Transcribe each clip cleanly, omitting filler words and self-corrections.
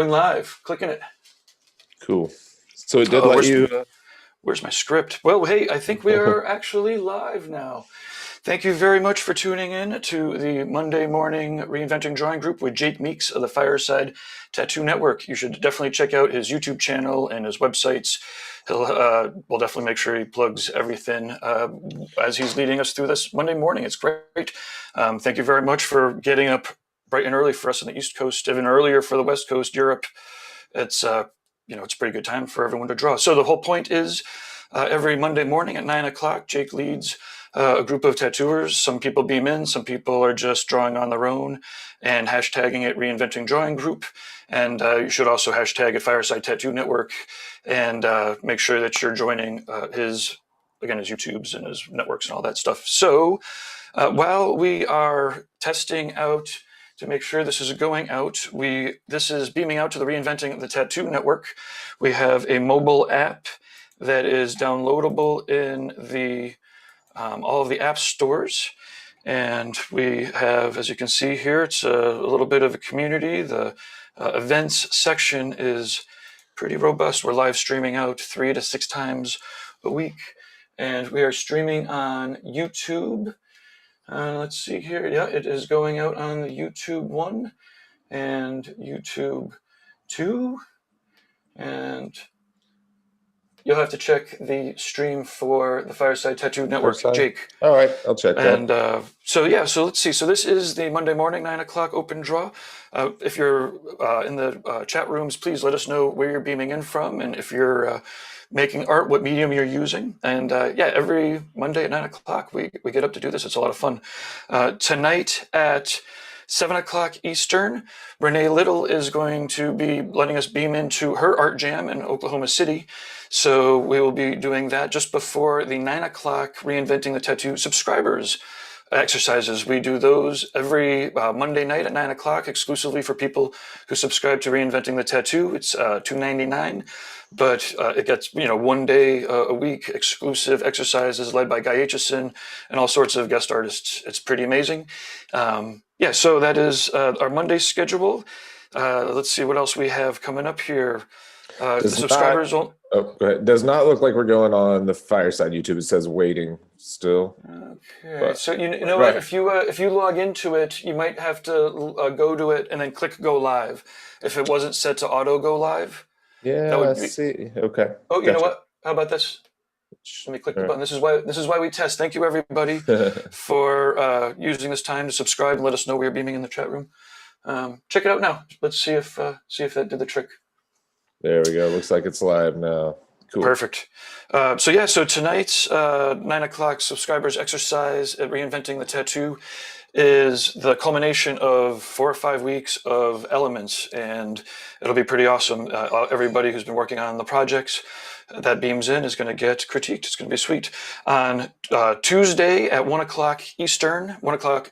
Going live, clicking it. Cool. So it did let you. Where's my script? Well, hey, I think we are actually live now. Thank you very much for tuning in to the Monday morning Reinventing Drawing Group with Jake Meeks of the Fireside Tattoo Network. You should definitely check out his YouTube channel and his websites. We'll definitely make sure he plugs everything as he's leading us through this Monday morning. It's great. Thank you very much for getting up bright and early for us on the East Coast, even earlier for the West Coast, Europe. It's it's a pretty good time for everyone to draw. So the whole point is every Monday morning at 9 o'clock, Jake leads a group of tattooers. Some people beam in, some people are just drawing on their own and hashtagging it Reinventing Drawing Group. And you should also hashtag it Fireside Tattoo Network and make sure that you're joining his YouTubes and his networks and all that stuff. So while we are testing out to make sure this is going out, this is beaming out to the Reinventing the Tattoo Network. We have a mobile app that is downloadable in the all of the app stores. And we have, as you can see here, it's a little bit of a community. The events section is pretty robust. We're live streaming out 3 to 6 times a week. And we are streaming on YouTube. Let's see here. Yeah, it is going out on the YouTube 1 and YouTube 2. And you'll have to check the stream for the Fireside Tattoo Network, Jake. All right, I'll check that. And so let's see. So this is the Monday morning 9 o'clock open draw. If you're in the chat rooms, please let us know where you're beaming in from, and if you're making art, what medium you're using. And every Monday at 9 o'clock, we get up to do this. It's a lot of fun. Tonight at 7 o'clock Eastern, Renee Little is going to be letting us beam into her art jam in Oklahoma City. So we will be doing that just before the 9 o'clock Reinventing the Tattoo subscribers exercises. We do those every Monday night at 9 o'clock exclusively for people who subscribe to Reinventing the Tattoo. It's $2.99, but it gets 1 day a week exclusive exercises led by Guy Aitchison and all sorts of guest artists. It's pretty amazing. So that is our Monday schedule. Let's see what else we have coming up here. The subscribers won't. Oh, go ahead. Does not look like we're going on the Fireside YouTube. It says waiting still. Okay. But, so you know right. What? If you log into it, you might have to go to it and then click go live. If it wasn't set to auto go live. Yeah. Let's see. Okay. Oh, you know what? How about this? Let me click the button. This is why we test. Thank you everybody for using this time to subscribe and let us know where you're beaming in the chat room. Check it out now. Let's see if that did the trick. There we go. Looks like it's live now. Cool. Perfect. So tonight's 9 o'clock subscribers exercise at Reinventing the Tattoo is the culmination of 4 or 5 weeks of elements, and it'll be pretty awesome. Everybody who's been working on the projects that beams in is going to get critiqued. It's going to be sweet. On Tuesday at 1 o'clock Eastern, 1 o'clock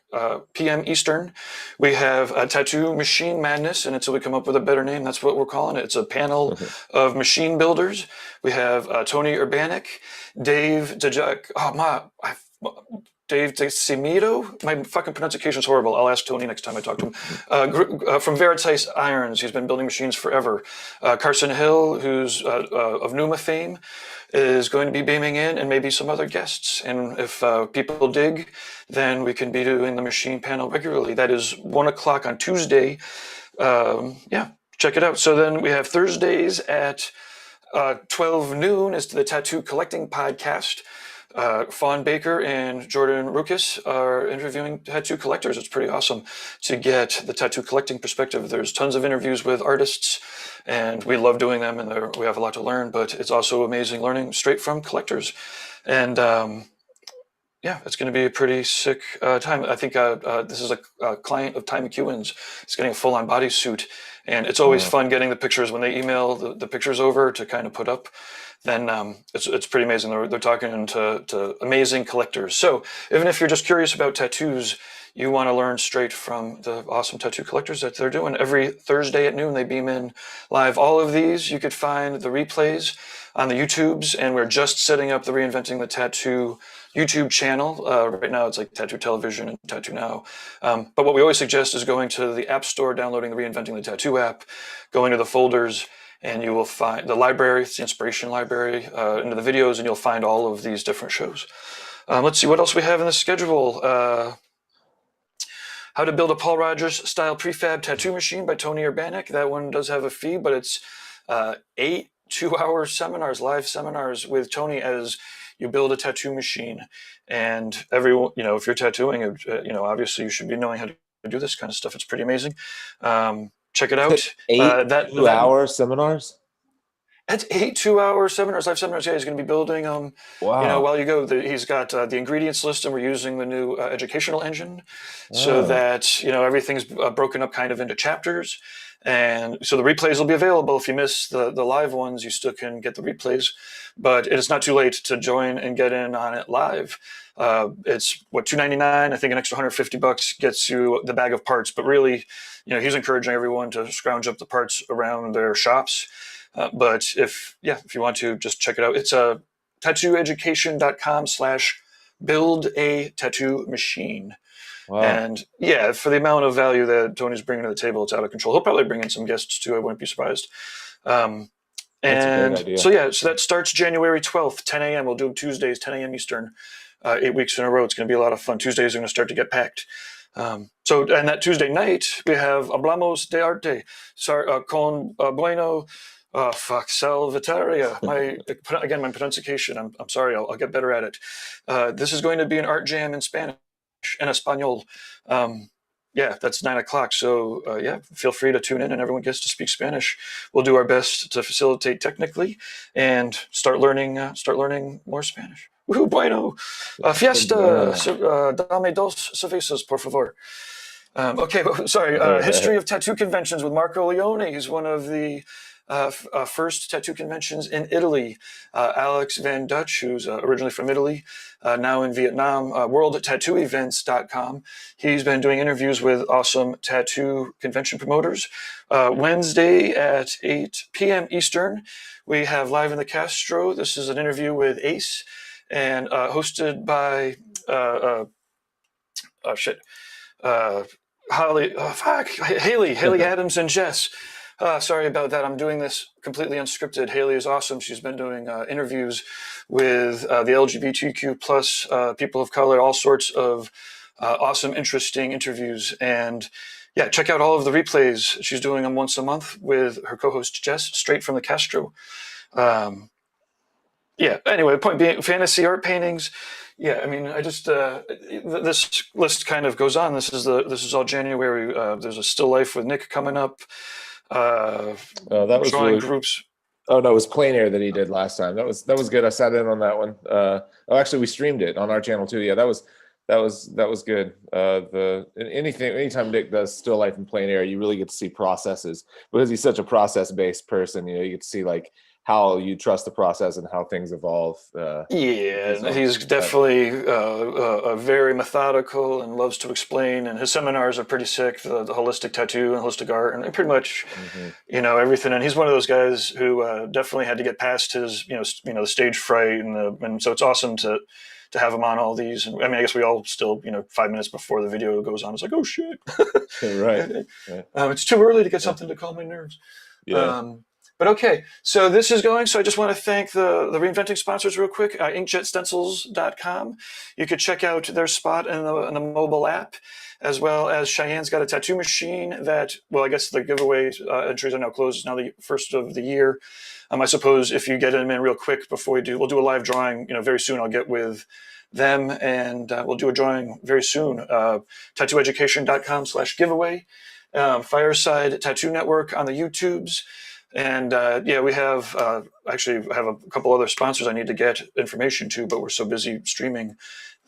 p.m. Eastern, we have a Tattoo Machine Madness, and until we come up with a better name, that's what we're calling it. It's a panel of machine builders. We have Tony Urbanic, Dave DeCimito. My fucking pronunciation is horrible. I'll ask Tony next time I talk to him. From Veritas Irons, he's been building machines forever. Carson Hill, who's of Numa fame, is going to be beaming in, and maybe some other guests. And if people dig, then we can be doing the machine panel regularly. That is 1 o'clock on Tuesday. Check it out. So then we have Thursdays at 12 noon is the Tattoo Collecting Podcast. Fawn Baker and Jordan Rukas are interviewing tattoo collectors. It's pretty awesome to get the tattoo collecting perspective. There's tons of interviews with artists, and we love doing them, and we have a lot to learn, but it's also amazing learning straight from collectors. And it's going to be a pretty sick time. I think this is a client of Ty McEwen's. He's getting a full-on bodysuit, and it's always fun getting the pictures when they email the pictures over to kind of put up. Then it's pretty amazing. They're talking to amazing collectors. So even if you're just curious about tattoos, you want to learn straight from the awesome tattoo collectors that they're doing. Every Thursday at noon, they beam in live. All of these, you could find the replays on the YouTubes, and we're just setting up the Reinventing the Tattoo YouTube channel. Right now, it's like Tattoo Television and Tattoo Now. But what we always suggest is going to the App Store, downloading the Reinventing the Tattoo app, going to the folders, and you will find the library, it's the inspiration library, into the videos, and you'll find all of these different shows. Let's see what else we have in the schedule. How to Build a Paul Rogers Style Prefab Tattoo Machine by Tony Urbanic. That one does have a fee, but it's 8 2-hour seminars, live seminars with Tony as you build a tattoo machine. And everyone, if you're tattooing, obviously you should be knowing how to do this kind of stuff. It's pretty amazing. Check it out. 8 2-hour seminars? That's 8 2-hour seminars, live seminars. Yeah, he's going to be building them. Wow. While you go, he's got the ingredients list, and we're using the new educational engine, so that everything's broken up kind of into chapters, and so the replays will be available. If you miss the live ones, you still can get the replays, but it's not too late to join and get in on it live. It's $2.99. I think an extra $150 gets you the bag of parts, but really, he's encouraging everyone to scrounge up the parts around their shops. But if you want to, just check it out. It's tattooeducation.com/build a tattoo machine. Wow. And for the amount of value that Tony's bringing to the table, it's out of control. He'll probably bring in some guests too. I wouldn't be surprised. That's a great idea. So that starts January 12th, 10 a.m. We'll do Tuesdays, 10 a.m. Eastern, 8 weeks in a row. It's going to be a lot of fun. Tuesdays are going to start to get packed. And that Tuesday night, we have Hablamos de Arte, con Bueno, Salvataria. My pronunciation, I'm sorry, I'll get better at it. This is going to be an art jam in Spanish, en Espanol. That's 9 o'clock. So feel free to tune in, and everyone gets to speak Spanish. We'll do our best to facilitate technically and start learning more Spanish. Woohoo, bueno. Fiesta, dame dos cervezas, por favor. History of tattoo conventions with Marco Leone. He's one of the first tattoo conventions in Italy. Alex Van Dutch, who's originally from Italy, now in Vietnam, worldtattooevents.com. He's been doing interviews with awesome tattoo convention promoters. Wednesday at 8 p.m. Eastern, we have Live in the Castro. This is an interview with Ace, and hosted by Haley Adams and Jess. Sorry about that. I'm doing this completely unscripted. Haley is awesome. She's been doing interviews with the LGBTQ plus people of color, all sorts of awesome, interesting interviews. And check out all of the replays. She's doing them once a month with her co-host Jess, straight from the Castro. Anyway, the point being, fantasy art paintings. I just this list kind of goes on. This is all January. There's a still life with Nick coming up. That was drawing really... groups. Oh no, it was plein air that he did last time. That was good. I sat in on that one. Actually, we streamed it on our channel too. Yeah, that was good. Anytime Nick does still life in plein air, you really get to see processes, because he's such a process based person. You get to see like how you trust the process and how things evolve. He's definitely very methodical and loves to explain, and his seminars are pretty sick. The holistic tattoo and holistic art, and pretty much, everything. And he's one of those guys who definitely had to get past his, the stage fright, and so it's awesome to have him on all these. And I guess we all still, 5 minutes before the video goes on, it's like, oh shit, right. It's too early to get something to calm my nerves. Yeah. But okay, so this is going. So I just want to thank the Reinventing sponsors real quick. InkjetStencils.com. You could check out their spot in the mobile app, as well as Cheyenne's got a tattoo machine that, I guess the giveaway entries are now closed. It's now the first of the year. I suppose if you get them in real quick before we'll do a live drawing. Very soon. I'll get with them, and we'll do a drawing very soon. Tattooeducation.com/giveaway. Fireside Tattoo Network on the YouTubes. And we have actually have a couple other sponsors I need to get information to, but we're so busy streaming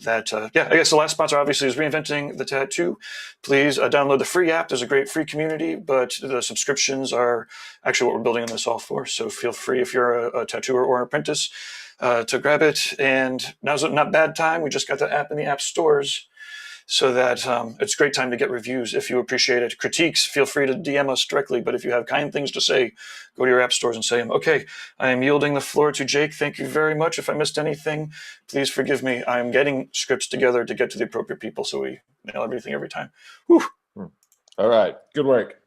that I guess the last sponsor obviously is Reinventing the Tattoo. Please download the free app. There's a great free community, but the subscriptions are actually what we're building this all for. So feel free, if you're a tattooer or an apprentice, to grab it. And now's not bad time. We just got the app in the app stores. so that it's a great time to get reviews if you appreciate it. Critiques, feel free to DM us directly, but if you have kind things to say, go to your app stores and say them. Okay, I am yielding the floor to Jake. Thank you very much. If I missed anything, please forgive me. I'm getting scripts together to get to the appropriate people so we nail everything every time. Whew. All right, good work.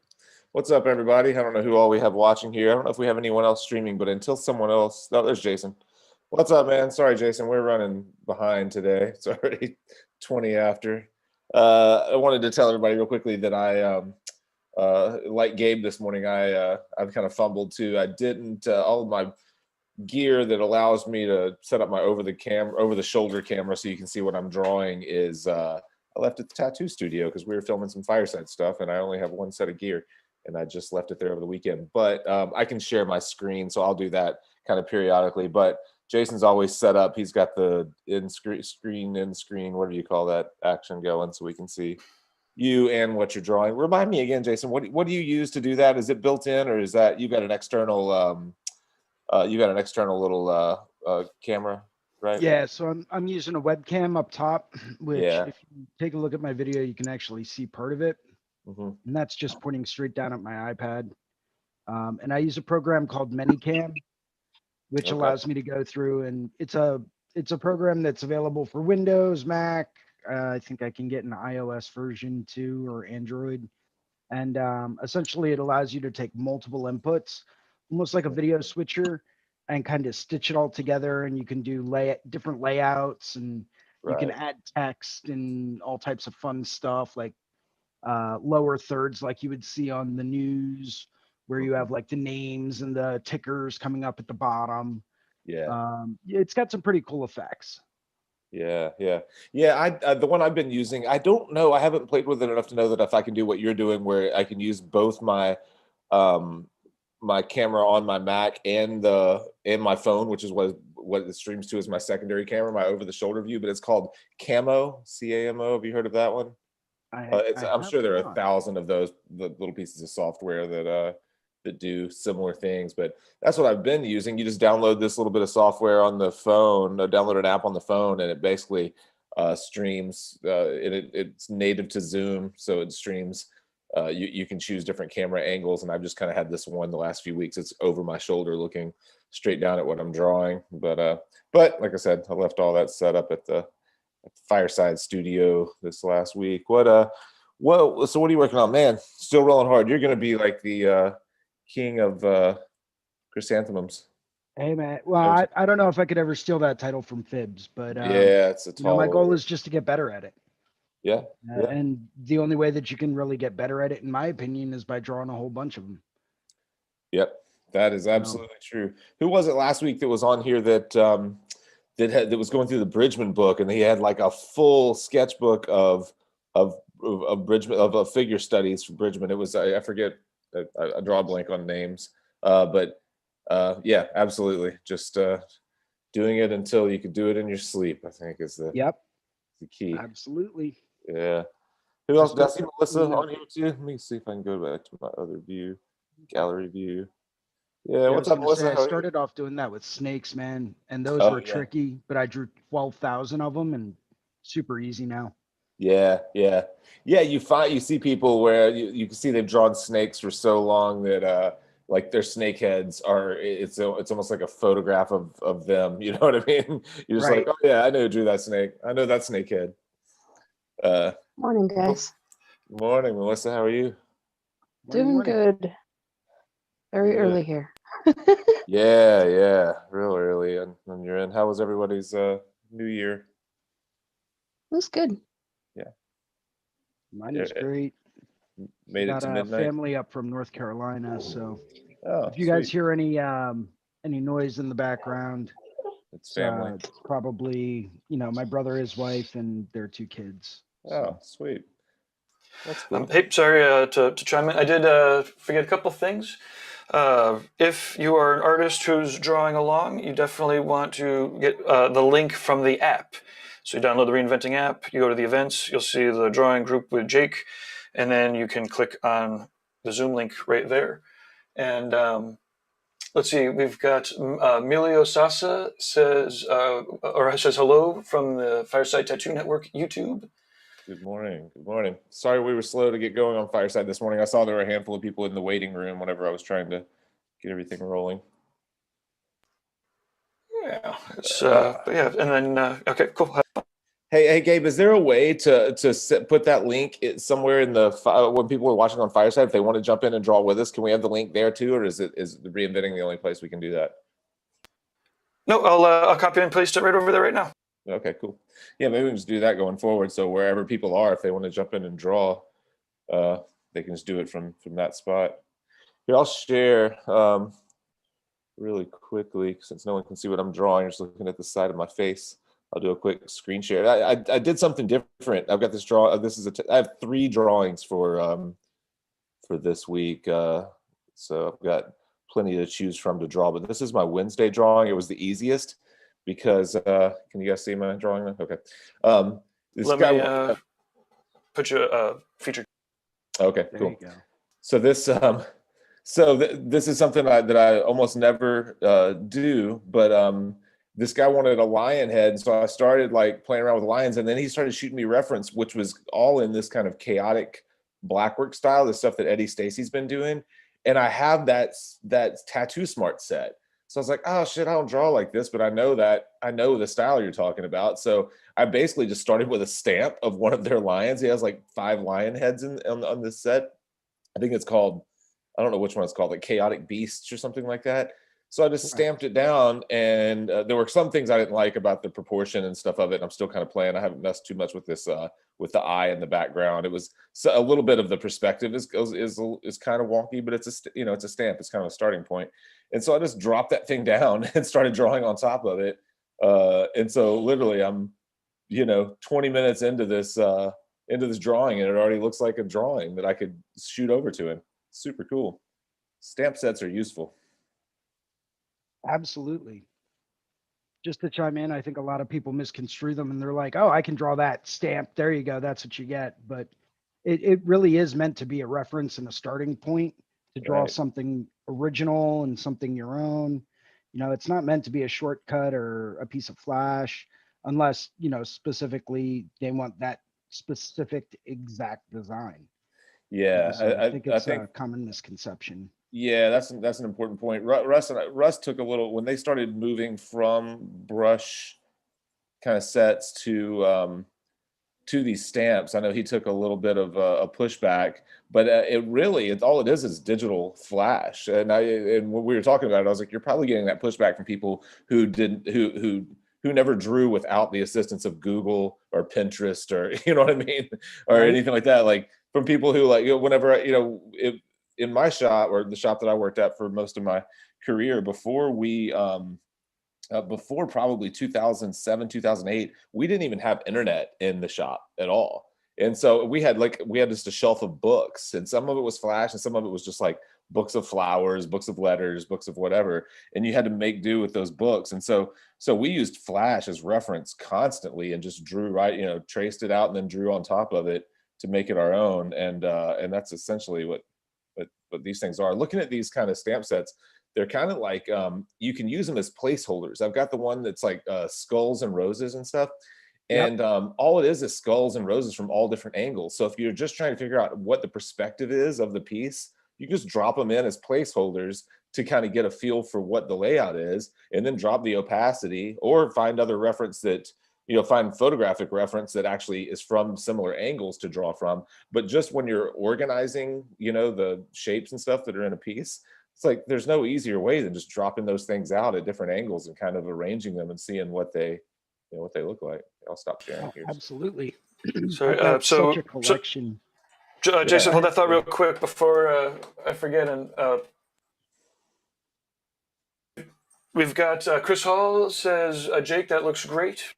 What's up, everybody? I don't know who all we have watching here. I don't know if we have anyone else streaming, but until someone else, oh, there's Jason. What's up, man? Sorry, Jason, we're running behind today. It's already 20 after. I wanted to tell everybody real quickly that I, like Gabe this morning, I've kind of fumbled too. I didn't all of my gear that allows me to set up my over the shoulder camera so you can see what I'm drawing is I left at the tattoo studio because we were filming some fireside stuff, and I only have one set of gear, and I just left it there over the weekend. But I can share my screen, so I'll do that kind of periodically. But Jason's always set up. He's got the in-screen, whatever you call that, action going, so we can see you and what you're drawing. Remind me again, Jason, what do you use to do that? Is it built in, or is that you got an external little camera, right? Yeah, so I'm using a webcam up top, which Yeah. if you take a look at my video, you can actually see part of it. Mm-hmm. And that's just pointing straight down at my iPad. And I use a program called Manycam, which allows me to go through, and it's a program that's available for Windows, Mac. I think I can get an iOS version too, or Android. And essentially it allows you to take multiple inputs, almost like a video switcher, and kind of stitch it all together. And you can do different layouts, and you can add text and all types of fun stuff, like lower thirds like you would see on the news, where you have like the names and the tickers coming up at the bottom. It's got some pretty cool effects. Yeah. The one I've been using, I don't know, I haven't played with it enough to know that if I can do what you're doing, where I can use both my my camera on my Mac and my phone, which is what it streams to as my secondary camera, my over the shoulder view. But it's called Camo, CAMO. Have you heard of that one? I'm sure there are 1,000 of those little pieces of software that do similar things, but that's what I've been using. You just download this little bit of software on the phone, download an app on the phone, and it basically streams. It's native to Zoom, so it streams. You can choose different camera angles, and I've just kind of had this one the last few weeks. It's over my shoulder, looking straight down at what I'm drawing. But like I said, I left all that set up at the fireside studio this last week. So what are you working on, man? Still rolling hard. You're gonna be like the king of chrysanthemums. Hey man, well, I don't know if I could ever steal that title from Fibs, but yeah, it's a tall my goal is just to get better at it. Yeah. And the only way that you can really get better at it, in my opinion, is by drawing a whole bunch of them. Yep, that is absolutely true. Who was it last week that was on here that that was going through the Bridgman book, and he had like a full sketchbook of Bridgman, of figure studies for Bridgman? It was I forget, I draw a blank on names, but yeah, absolutely, just doing it until you could do it in your sleep, I think is the key. Absolutely. Yeah. Who else? Did I see Melissa on here too? Let me see if I can go back to my other view, gallery view. Yeah, what's up, Melissa? I started off doing that with snakes, man, and those were tricky, but I drew 12,000 of them, and super easy now. Yeah. You see people where you can see they've drawn snakes for so long that like their snake heads are, it's almost like a photograph of them. You know what I mean? You're just like, oh yeah, I know who drew that snake. I know that snake head. Morning, guys. Morning, Melissa. How are you? Doing good. Very early here. Yeah, real early, and you're in. How was everybody's New Year? It was good. Yeah, mine is great. Made it to midnight. Family up from North Carolina, so if you sweet. guys hear any noise in the background, it's family. It's probably my brother, his wife, and their 2 kids. Oh, sweet. That's cool. Hey, sorry to chime in. I did forget a couple things. If you are an artist who's drawing along, you definitely want to get the link from the app. So you download the Reinventing app, you go to the events, you'll see the drawing group with Jake, and then you can click on the Zoom link right there. And let's see, we've got Emilio Sasa says hello from the Fireside Tattoo Network YouTube. Good morning. Good morning. Sorry we were slow to get going on Fireside this morning. I saw there were a handful of people in the waiting room whenever I was trying to get everything rolling. Yeah, but yeah, and then okay, cool. Hey, Gabe, is there a way to put that link somewhere in the when people are watching on Fireside, if they want to jump in and draw with us, can we have the link there too, or is Reinventing the only place we can do that? No, I'll copy and paste it right over there right now. Okay, cool. Yeah, maybe we can just do that going forward. So wherever people are, if they want to jump in and draw, they can just do it from that spot. Here, I'll share really quickly since no one can see what I'm drawing. I'm just looking at the side of my face. I'll do a quick screen share. I did something different. I've got this draw. This is I have 3 drawings for this week. So I've got plenty to choose from to draw. But this is my Wednesday drawing. It was the easiest because can you guys see my drawing? Okay. Let me put you feature. Okay, There cool. you go. So this this is something that I almost never do, but this guy wanted a lion head, and so I started like playing around with lions, and then he started shooting me reference, which was all in this kind of chaotic blackwork style, the stuff that Eddie Stacy's been doing. And I have that Tattoo Smart set. So I was like, oh shit, I don't draw like this, but I know the style you're talking about. So I basically just started with a stamp of one of their lions. He has like 5 lion heads on this set. I think it's called, I don't know which one it's called, like Chaotic Beasts or something like that. So I just stamped it down, and there were some things I didn't like about the proportion and stuff of it. And I'm still kind of playing. I haven't messed too much with this, with the eye in the background. It was a little bit of the perspective is kind of wonky, but it's it's a stamp. It's kind of a starting point. And so I just dropped that thing down and started drawing on top of it. And so literally I'm, 20 minutes into this drawing, and it already looks like a drawing that I could shoot over to him. Super cool. Stamp sets are useful. Absolutely. Just to chime in, I think a lot of people misconstrue them and they're like, oh, I can draw that stamp. There you go. That's what you get. But it really is meant to be a reference and a starting point to draw something original and something your own. It's not meant to be a shortcut or a piece of flash unless, specifically they want that specific exact design. Yeah, So I think it's a common misconception. Yeah, that's an important point. Russ took a little when they started moving from brush kind of sets to these stamps. I know he took a little bit of a pushback, but all it is digital flash. And when we were talking about it, I was like, you're probably getting that pushback from people who never drew without the assistance of Google or Pinterest or you know what I mean, or anything like that. Like from people who like whenever in my shop or the shop that I worked at for most of my career before before probably 2007, 2008, we didn't even have internet in the shop at all. And so we had just a shelf of books, and some of it was flash and some of it was just like books of flowers, books of letters, books of whatever. And you had to make do with those books. And so we used flash as reference constantly and just drew traced it out and then drew on top of it to make it our own. And that's essentially what these things are. Looking at these kind of stamp sets, they're kind of like you can use them as placeholders. I've got the one that's like skulls and roses and stuff, and all it is skulls and roses from all different angles. So if you're just trying to figure out what the perspective is of the piece, you just drop them in as placeholders to kind of get a feel for what the layout is, and then drop the opacity or find other reference that find photographic reference that actually is from similar angles to draw from. But just when you're organizing, the shapes and stuff that are in a piece, it's like there's no easier way than just dropping those things out at different angles and kind of arranging them and seeing what they look like. I'll stop sharing here. Absolutely. So such a collection. Jason, hold that thought real quick before I forget. And we've got Chris Hall says, Jake, that looks great.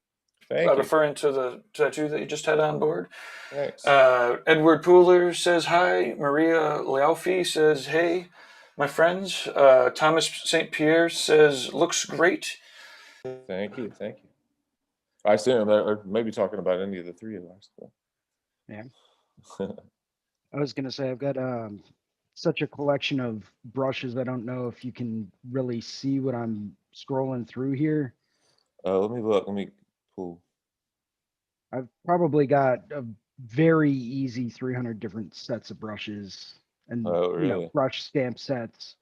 Referring to the tattoo that you just had on board. Thanks. Edward Pooler says hi. Maria Liaufi says, hey, my friends. Thomas St. Pierre says, looks great. Thank you. I assume or maybe talking about any of the 3 of us. Yeah. I was going to say, I've got such a collection of brushes. I don't know if you can really see what I'm scrolling through here. Let me look. Let me pull. I've probably got very easy 300 different sets of brushes and Oh, really? brush stamp sets.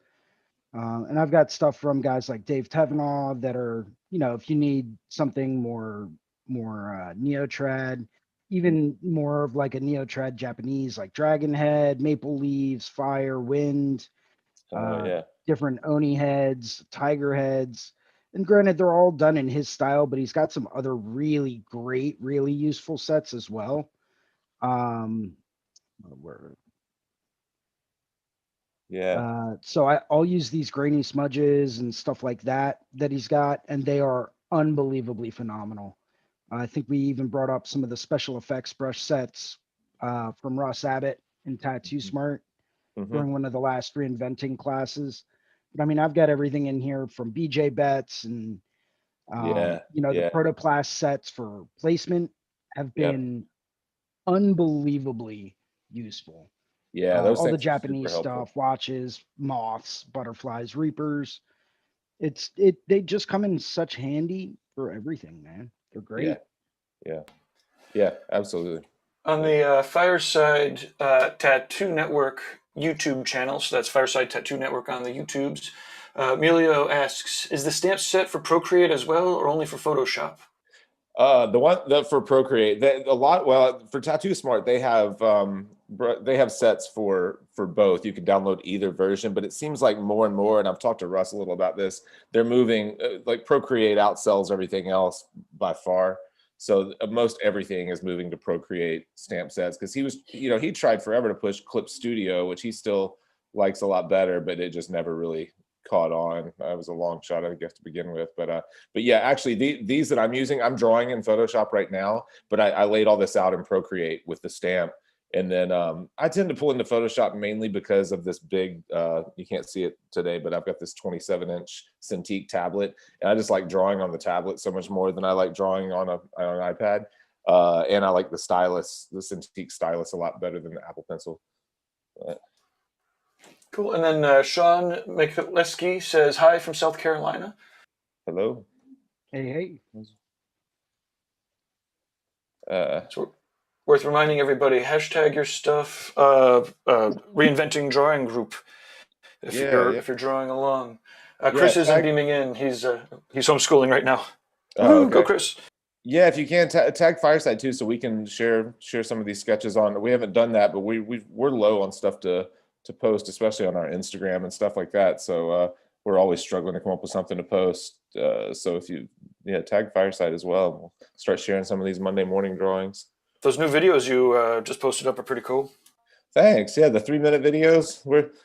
And I've got stuff from guys like Dave Tevanaugh that are, if you need something more neo-trad, even more of like a neo-trad Japanese, like Dragon Head, Maple Leaves, Fire, Wind, Yeah. different Oni heads, Tiger heads. And granted, they're all done in his style, but he's got some other really great, really useful sets as well. Where Yeah. So I'll use these grainy smudges and stuff like that he's got, and they are unbelievably phenomenal. I think we even brought up some of the special effects brush sets from Ross Abbott and Tattoo Smart during one of the last reinventing classes. But I mean, I've got everything in here from BJ Betts and Yeah. the Protoplast sets for placement have been unbelievably useful. Yeah, those All the things are super Japanese helpful. stuff, watches, moths, butterflies, reapers. They just come in such handy for everything, man. They're great. Yeah, absolutely. On the Fireside Tattoo Network YouTube channel, so that's Fireside Tattoo Network on the YouTubes, Emilio asks, is the stamp set for Procreate as well, or only for Photoshop? The one that for Procreate, for Tattoo Smart, they have sets for both. You can download either version, but it seems like more and more, and I've talked to Russ a little about this, they're moving, like Procreate outsells everything else by far. So most everything is moving to Procreate stamp sets, because he tried forever to push Clip Studio, which he still likes a lot better, but it just never really caught on. It was a long shot, I guess, to begin with. But yeah, actually these that I'm using, I'm drawing in Photoshop right now, but I laid all this out in Procreate with the stamp. And then I tend to pull into Photoshop mainly because of this big, you can't see it today, but I've got this 27-inch Cintiq tablet, and I just like drawing on the tablet so much more than I like drawing on an iPad. And I like the stylus, the Cintiq stylus, a lot better than the Apple Pencil. Cool. And then Sean Mikulewski says, hi from South Carolina. Hello. Hey. So worth reminding everybody, hashtag your stuff, reinventing drawing group, if you're drawing along. Chris isn't beaming in. He's homeschooling right now. Okay. Go Chris. Yeah, if you can tag Fireside too, so we can share some of these sketches on. We haven't done that, but we're low on stuff to post, especially on our Instagram and stuff like that. So we're always struggling to come up with something to post. So if you tag Fireside as well, we'll start sharing some of these Monday morning drawings. Those new videos you just posted up are pretty cool. Thanks. Yeah, the 3-minute videos,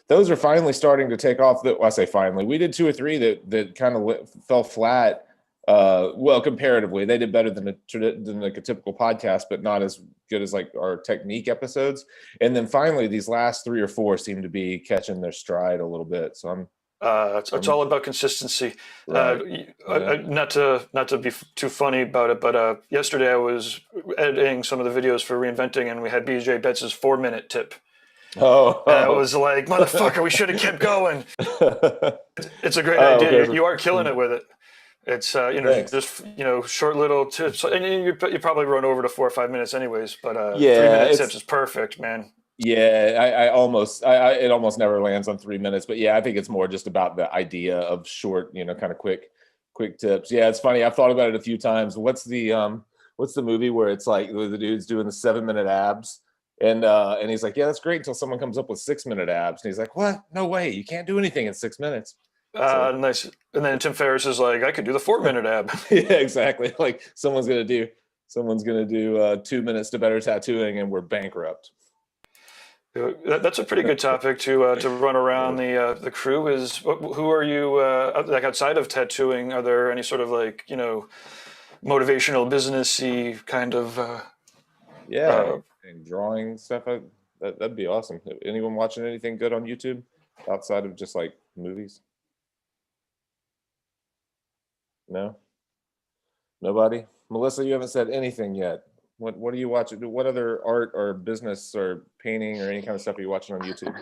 those are finally starting to take off. I say finally, we did 2 or 3 that kind of fell flat. Well, comparatively, they did better than a typical podcast, but not as good as like our technique episodes. And then finally, these last 3 or 4 seem to be catching their stride a little bit. So it's all about consistency. Right. Not to be too funny about it, but yesterday I was editing some of the videos for Reinventing, and we had BJ Betts' 4-minute tip. Oh. I was like, motherfucker, we should have kept going. It's a great idea. Okay. You are killing it with it. It's just short little tips, and you probably run over to 4 or 5 minutes anyways. But 3-minute tips is perfect, man. Yeah, it almost never lands on 3 minutes, but yeah, I think it's more just about the idea of short, kind of quick tips. Yeah, it's funny. I've thought about it a few times. What's the movie where it's like the dude's doing the 7-minute abs, and he's like, yeah, that's great until someone comes up with 6-minute abs, and he's like, what? No way, you can't do anything in 6 minutes. Nice. And then Tim Ferriss is like, I could do the 4-minute ab. Yeah, exactly. Like someone's gonna do 2 minutes to better tattooing, and we're bankrupt. That's a pretty good topic to run around the crew. Is who are you like outside of tattooing? Are there any sort of like motivational, businessy kind of and drawing stuff? That'd be awesome. Anyone watching anything good on YouTube outside of just like movies? No, nobody. Melissa, you haven't said anything yet. What are you watching? What other art or business or painting or any kind of stuff are you watching on YouTube?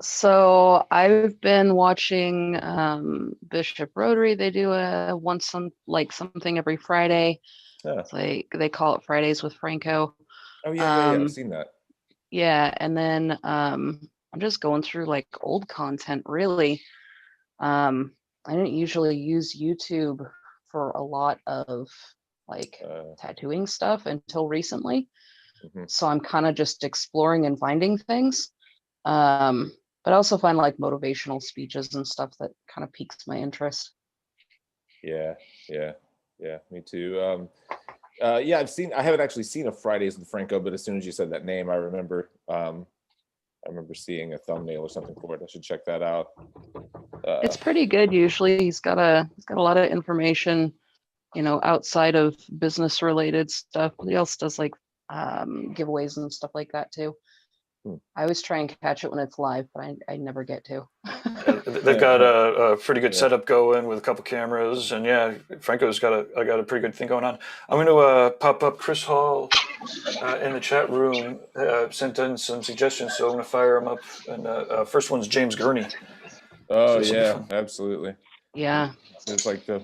So I've been watching Bishop Rotary. They do something every Friday. Yeah. It's like they call it Fridays with Franco. Oh yeah. I've Um, seen that. yeah, and then I'm just going through like old content really. I didn't usually use YouTube for a lot of like tattooing stuff until recently. Mhm. So I'm kind of just exploring and finding things. But I also find like motivational speeches and stuff that kind of piques my interest. Yeah, me too. Yeah, I haven't actually seen a Fridays with Franco, but as soon as you said that name, I remember seeing a thumbnail or something for it. I should check that out. It's pretty good usually. He's got a lot of information, you know, outside of business related stuff. He also does like giveaways and stuff like that too. Hmm. I always try and catch it when it's live, but I never get to. They've got a pretty good Yeah. setup going with a couple cameras, and yeah, Franco's got a pretty good thing going on. I'm going to pop up Chris Hall in the chat room, sent in some suggestions, so I'm going to fire them up. And first one's James Gurney. Oh So this will be yeah, fun. absolutely. Yeah. It's like the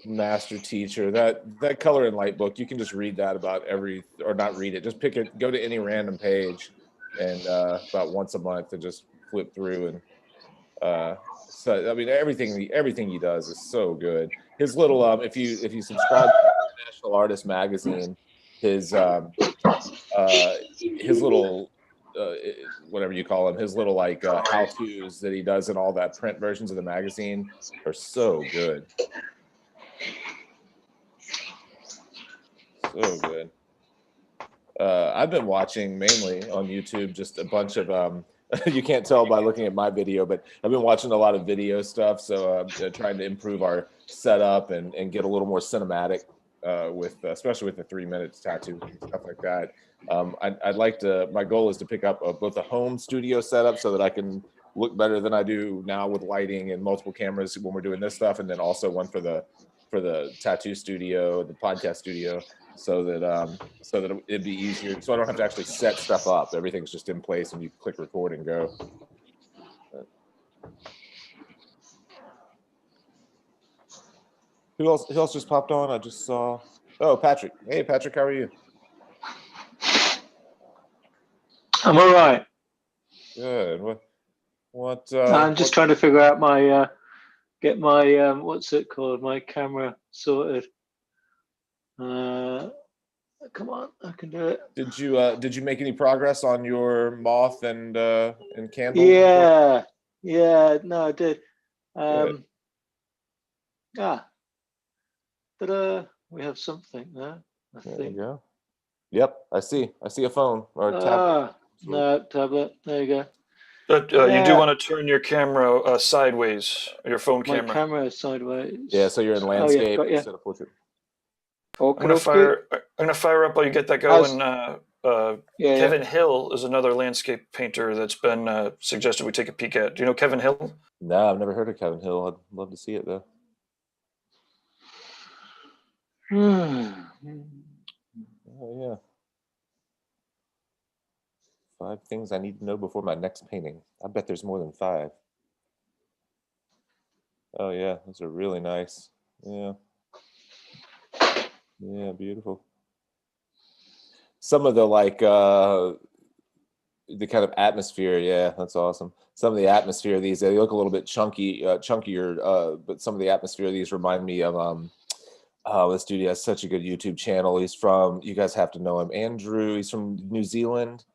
master teacher. That color and light book, you can just read that about or not read it. Just pick it, go to any random page, and about once a month, and just flip through and. So I mean, everything he does is so good. His little if you subscribe to National Artist Magazine, his little whatever you call them, his little like how tos that he does in all that print versions of the magazine are so good. So good. I've been watching mainly on YouTube just a bunch of you can't tell by looking at my video, but I've been watching a lot of video stuff. So trying to improve our setup and get a little more cinematic with especially with the 3 minutes tattoo and stuff like that. I'd like to. My goal is to pick up both a home studio setup so that I can look better than I do now with lighting and multiple cameras when we're doing this stuff, and then also one for the tattoo studio, the podcast studio, so that it'd be easier, so I don't have to actually set stuff up. Everything's just in place and you click record and go. Who else just popped on? I just saw. Oh, Patrick. Hey, Patrick, how are you? I'm all right. Good. What? I'm just trying to figure out my get my what's it called? My camera sorted. Come on, I can do it. Did you make any progress on your moth and candle? Yeah, no, I did. Good. We have something there, I There think. you go. Yep, I see a phone or a tablet. No, tablet. There you go. But you do want to turn your camera sideways, your phone My camera. camera is sideways. Yeah, so you're in landscape instead of portrait. I'm gonna fire up while you get that going. Kevin Hill is another landscape painter that's been suggested we take a peek at. Do you know Kevin Hill? No, I've never heard of Kevin Hill. I'd love to see it though. Oh yeah. 5 things I need to know before my next painting. I bet there's more than 5. Oh yeah, those are really nice. Yeah. Yeah, beautiful. Some of the like the kind of atmosphere, yeah, that's awesome. Some of the atmosphere of these, they look a little bit chunkier, but some of the atmosphere of these remind me of this dude has such a good YouTube channel. He's from, you guys have to know him, Andrew. He's from New Zealand.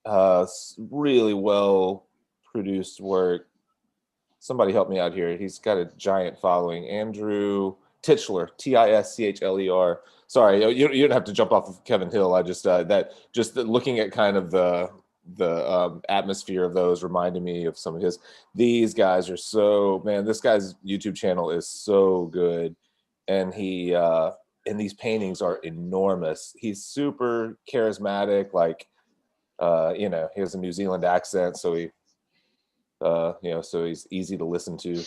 Really well produced work. Somebody help me out here. He's got a giant following. Andrew Tischler, Tischler. Sorry, you don't have to jump off of Kevin Hill. I just looking at kind of the atmosphere of those reminded me of some of his. These guys are so, man, this guy's YouTube channel is so good, and he and these paintings are enormous. He's super charismatic, like he has a New Zealand accent, so he so he's easy to listen to.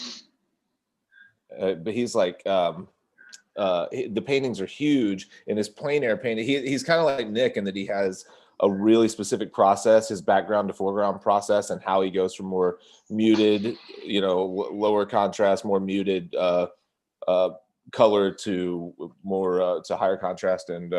But he's like the paintings are huge, and his plein air painting, he's kind of like Nick in that he has a really specific process, his background to foreground process, and how he goes from more muted, lower contrast, more muted color to more to higher contrast and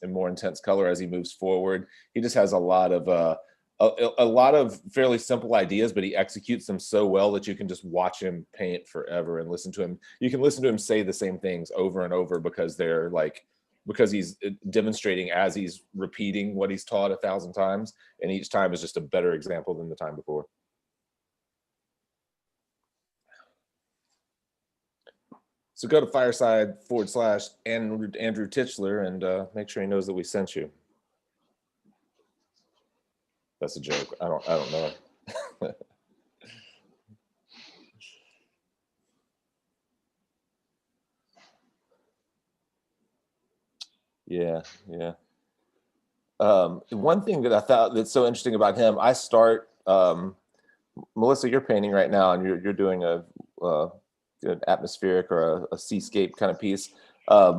and more intense color as he moves forward. He just has a lot of a lot of fairly simple ideas, but he executes them so well that you can just watch him paint forever and listen to him. You can listen to him say the same things over and over because they're like, because he's demonstrating as he's repeating what he's taught 1,000 times, and each time is just a better example than the time before. So go to fireside/Andrew Titchler and make sure he knows that we sent you. That's a joke. I don't know. Yeah. One thing that I thought that's so interesting about him, I start, Melissa, you're painting right now, and you're doing an atmospheric or a seascape kind of piece. I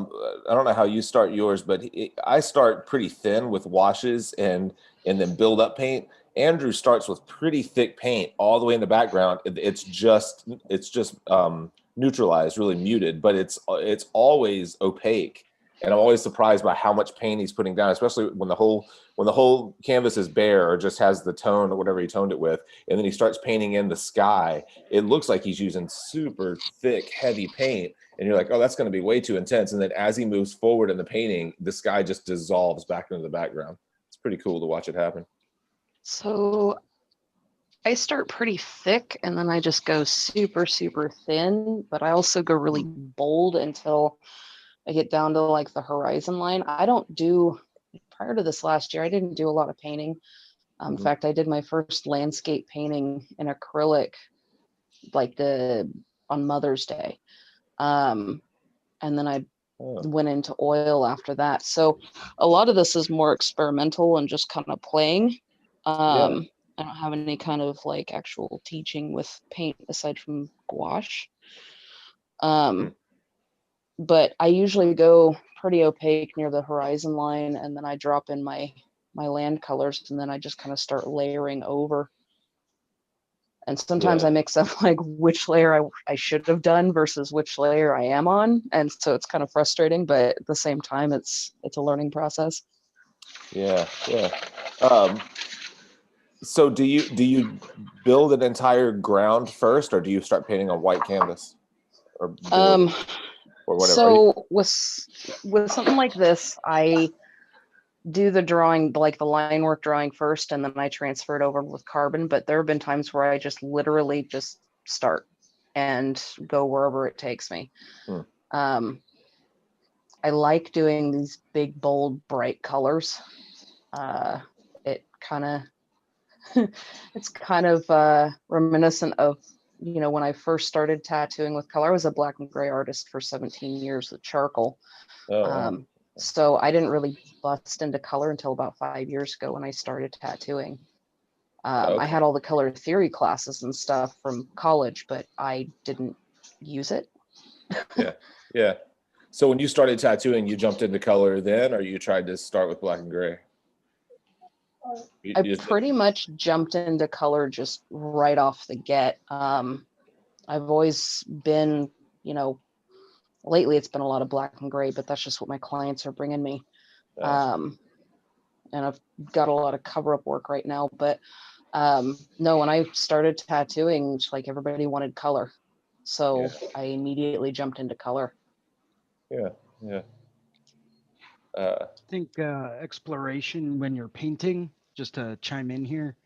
don't know how you start yours, but I start pretty thin with washes and then build up paint. Andrew starts with pretty thick paint all the way in the background. It's just neutralized, really muted, but it's always opaque. And I'm always surprised by how much paint he's putting down, especially when the whole canvas is bare or just has the tone or whatever he toned it with. And then he starts painting in the sky. It looks like he's using super thick, heavy paint. And you're like, oh, that's going to be way too intense. And then as he moves forward in the painting, the sky just dissolves back into the background. It's pretty cool to watch it happen. So I start pretty thick and then I just go super, super thin, but I also go really bold until I get down to like the horizon line. I don't do, prior to this last year, I didn't do a lot of painting. In fact, I did my first landscape painting in acrylic, like on Mother's Day. And then I went into oil after that. So a lot of this is more experimental and just kind of playing. I don't have any kind of like actual teaching with paint aside from gouache. But I usually go pretty opaque near the horizon line, and then I drop in my land colors, and then I just kind of start layering over. And sometimes I mix up like which layer I should have done versus which layer I am on. And so it's kind of frustrating, but at the same time, it's a learning process. Yeah. So do you build an entire ground first, or do you start painting on white canvas? Or whatever. So with something like this, I do the drawing, like the line work drawing first, and then I transfer it over with carbon. But there have been times where I just literally just start and go wherever it takes me. I like doing these big, bold, bright colors. It's kind of reminiscent of, when I first started tattooing with color. I was a black and gray artist for 17 years with charcoal. So I didn't really bust into color until about 5 years ago when I started tattooing. I had all the color theory classes and stuff from college, but I didn't use it. Yeah. So when you started tattooing, you jumped into color then, or you tried to start with black and gray? I pretty much jumped into color just right off the get. I've always been, lately it's been a lot of black and gray, but that's just what my clients are bringing me. And I've got a lot of cover-up work right now, but no, when I started tattooing, like everybody wanted color. So I immediately jumped into color. I think exploration when you're painting, just to chime in here,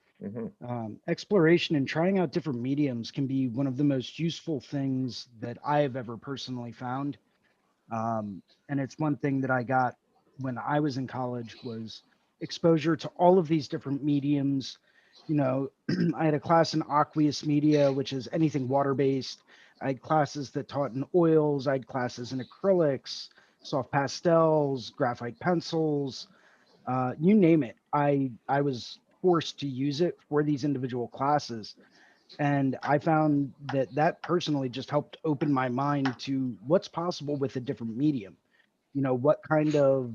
exploration and trying out different mediums can be one of the most useful things that I have ever personally found. And it's one thing that I got when I was in college was exposure to all of these different mediums. I had a class in aqueous media, which is anything water-based. I had classes that taught in oils. I had classes in acrylics, soft pastels, graphite pencils, you name it. I was forced to use it for these individual classes. And I found that personally just helped open my mind to what's possible with a different medium. What kind of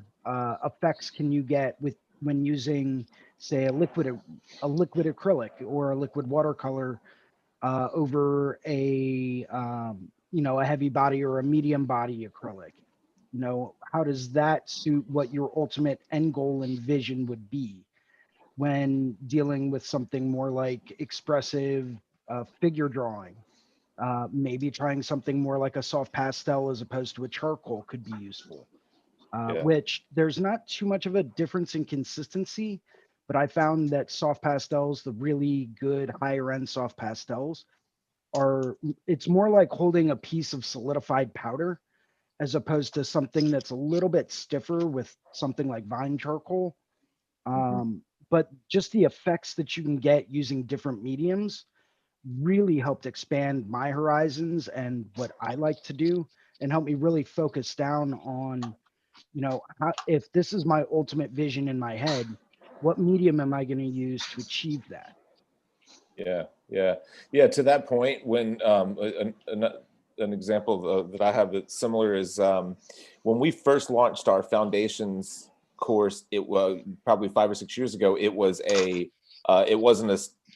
effects can you get when using, say, a liquid acrylic or a liquid watercolor over a heavy body or a medium body acrylic. You know, how does that suit what your ultimate end goal and vision would be when dealing with something more like expressive figure drawing? Maybe trying something more like a soft pastel as opposed to a charcoal could be useful. Yeah. Which there's not too much of a difference in consistency, but I found that soft pastels, the really good higher end soft pastels, are it's more like holding a piece of solidified powder as opposed to something that's a little bit stiffer with something like vine charcoal. But just the effects that you can get using different mediums really helped expand my horizons and what I like to do, and help me really focus down on, you know, how, if this is my ultimate vision in my head, what medium am I going to use to achieve that? Yeah. To that point, when an example that I have that's similar is when we first launched our foundations course. It was probably 5 or 6 years ago. It wasn't a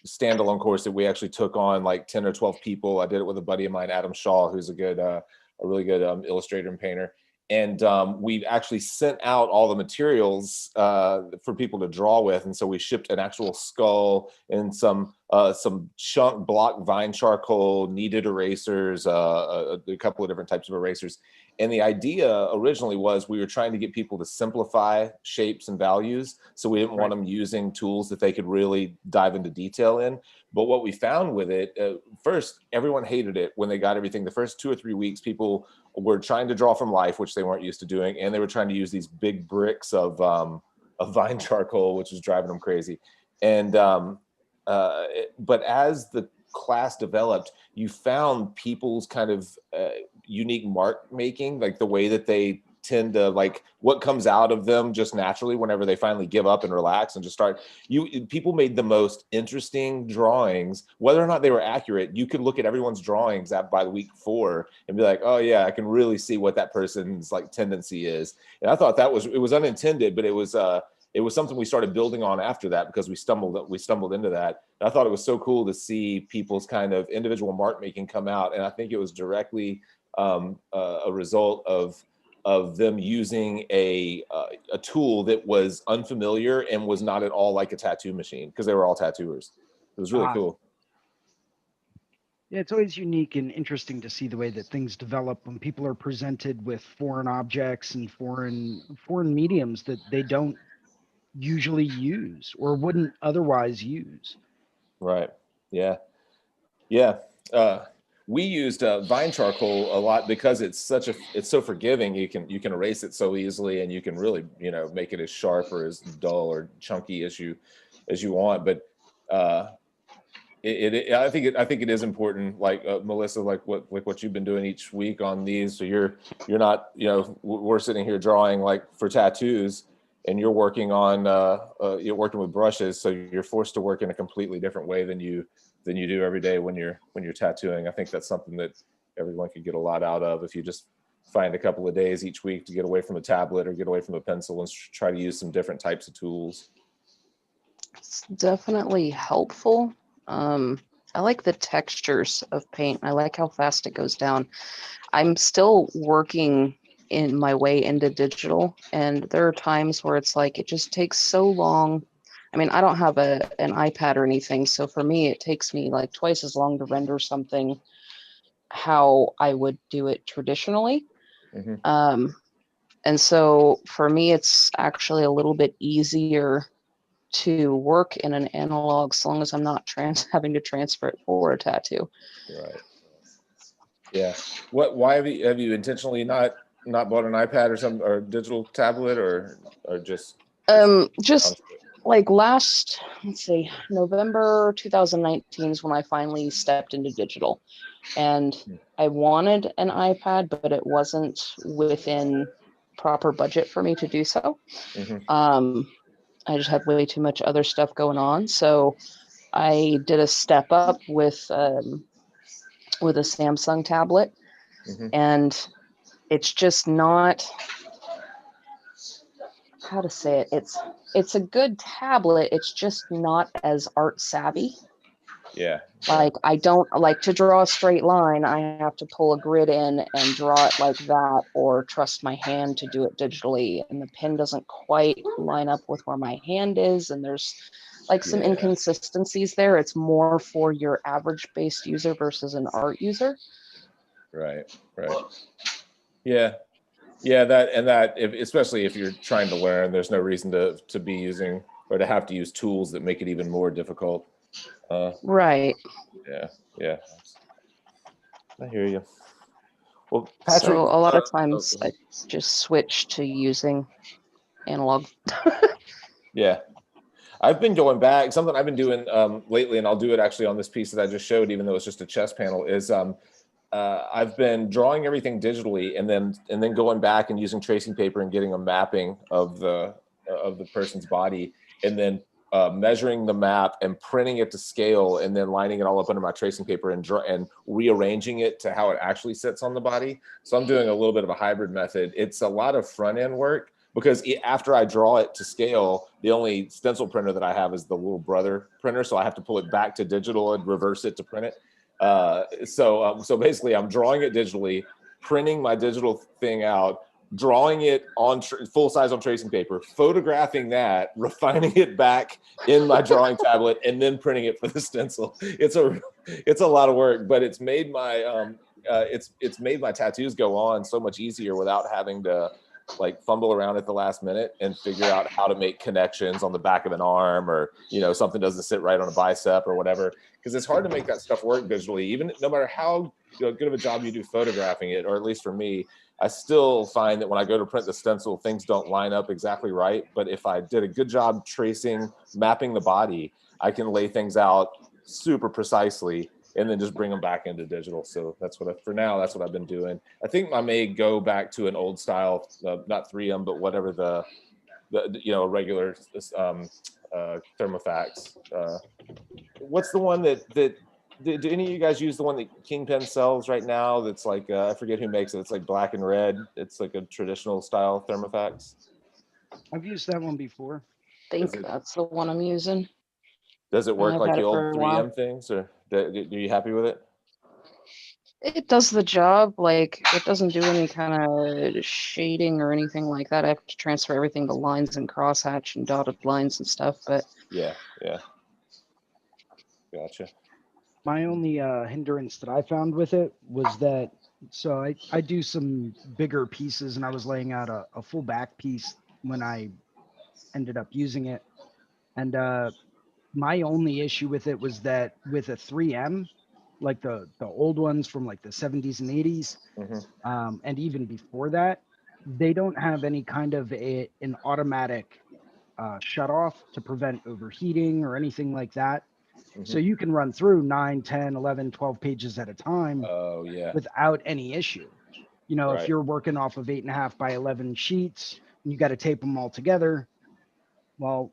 standalone course that we actually took on like 10 or 12 people. I did it with a buddy of mine, Adam Shaw, who's a really good illustrator and painter. And we actually sent out all the materials for people to draw with, and so we shipped an actual skull and some chunk block vine charcoal, kneaded erasers, a couple of different types of erasers. And the idea originally was we were trying to get people to simplify shapes and values, so we didn't want them using tools that they could really dive into detail in. But what we found with it, first, everyone hated it when they got everything. The first 2 or 3 weeks, people were trying to draw from life, which they weren't used to doing, and they were trying to use these big bricks of vine charcoal, which was driving them crazy. And but as the class developed, you found people's kind of unique mark making, like the way that they tend to, like what comes out of them just naturally whenever they finally give up and relax and just start. People made the most interesting drawings, whether or not they were accurate. You could look at everyone's drawings by the week 4 and be like, oh yeah, I can really see what that person's like tendency is. And I thought it was unintended, but it was something we started building on after that, because we stumbled into that. And I thought it was so cool to see people's kind of individual mark making come out. And I think it was directly a result of them using a tool that was unfamiliar and was not at all like a tattoo machine, because they were all tattooers. It was really cool. Yeah, it's always unique and interesting to see the way that things develop when people are presented with foreign objects and foreign mediums that they don't usually use or wouldn't otherwise use. Right. Yeah. We used vine charcoal a lot because it's so forgiving. You can erase it so easily, and you can really make it as sharp or as dull or chunky as you want. But I think it is important, like Melissa, like what you've been doing each week on these. So you're not, we're sitting here drawing like for tattoos, and you're working with brushes, so you're forced to work in a completely different way than you do every day when you're tattooing. I think that's something that everyone could get a lot out of if you just find a couple of days each week to get away from a tablet or get away from a pencil and try to use some different types of tools. It's definitely helpful. I like the textures of paint. I like how fast it goes down. I'm still working in my way into digital, and there are times where it's like it just takes so long. I mean, I don't have an iPad or anything, so for me it takes me like twice as long to render something how I would do it traditionally. Mm-hmm. And so for me it's actually a little bit easier to work in an analog, so long as I'm not having to transfer it for a tattoo. Right. Yeah. Why have you intentionally not bought an iPad or some or digital tablet or just like let's see, November 2019 is when I finally stepped into digital, and I wanted an iPad, but it wasn't within proper budget for me to do so. Mm-hmm. I just had way too much other stuff going on, so I did a step up with a Samsung tablet. Mm-hmm. And it's just not, how to say it, it's a good tablet, it's just not as art savvy. Yeah. Like I don't like to draw a straight line. I have to pull a grid in and draw it like that, or trust my hand to do it digitally. And the pen doesn't quite line up with where my hand is. And there's like some Yeah. inconsistencies there. It's more for your average based user versus an art user. Right. Yeah. Yeah, that especially if you're trying to learn, there's no reason to be using or to have to use tools that make it even more difficult. Right. Yeah. I hear you. Well, Patrick, So a lot of oh, times I just switch to using analog. yeah. I've been going back. Something I've been doing lately, and I'll do it actually on this piece that I just showed, even though it's just a chess panel, is I've been drawing everything digitally and then going back and using tracing paper and getting a mapping of the person's body, and then measuring the map and printing it to scale, and then lining it all up under my tracing paper and rearranging it to how it actually sits on the body. So I'm doing a little bit of a hybrid method. It's a lot of front end work because after I draw it to scale, the only stencil printer that I have is the little brother printer. So I have to pull it back to digital and reverse it to print it. So basically I'm drawing it digitally, printing my digital thing out, drawing it on full size on tracing paper, photographing that, refining it back in my drawing tablet, and then printing it for the stencil. It's a lot of work, but it's made my it's made my tattoos go on so much easier without having to like fumble around at the last minute and figure out how to make connections on the back of an arm, or something doesn't sit right on a bicep or whatever, because it's hard to make that stuff work visually, even no matter how good of a job you do photographing it. Or at least for me, I still find that when I go to print the stencil, things don't line up exactly right. But if I did a good job tracing, mapping the body, I can lay things out super precisely and then just bring them back into digital. So that's for now, that's what I've been doing. I think I may go back to an old style, not 3M, but whatever the regular thermofax. What's the one that do any of you guys use the one that Kingpin sells right now? That's like I forget who makes it. It's like black and red. It's like a traditional style thermofax. I've used that one before. I think that's the one I'm using. Does it work I've like had the it old for a while. 3M things, or are you happy with it? It does the job. Like it doesn't do any kind of shading or anything like that. I have to transfer everything to lines and crosshatch and dotted lines and stuff. But Yeah. Gotcha. My only hindrance that I found with it was that, so I do some bigger pieces, and I was laying out a full back piece when I ended up using it. And my only issue with it was that with a 3M, like the old ones from like the 70s and 80s, and even before that, they don't have any kind of an automatic shut off to prevent overheating or anything like that. So you can run through 9, 10, 11, 12 pages at a time without any issue. If you're working off of 8.5 by 11 sheets and you got to tape them all together, well,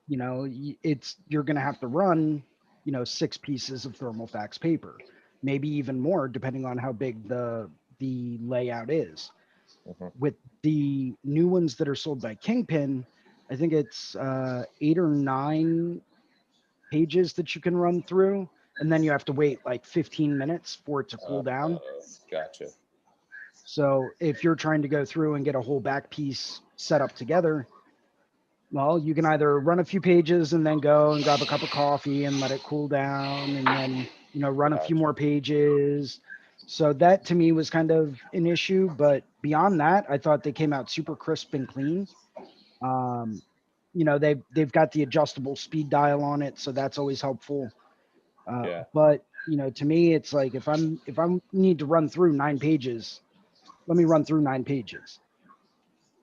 you're going to have to run, 6 pieces of thermofax paper, maybe even more, depending on how big the layout is. With the new ones that are sold by Kingpin, I think it's 8 or 9 pages that you can run through, and then you have to wait like 15 minutes for it to cool down. Gotcha. So if you're trying to go through and get a whole back piece set up together, well, you can either run a few pages and then go and grab a cup of coffee and let it cool down, and then run a few more pages. So that to me was kind of an issue, but beyond that, I thought they came out super crisp and clean. They've got the adjustable speed dial on it, so that's always helpful. But to me, it's like if I need to run through 9 pages, let me run through 9 pages.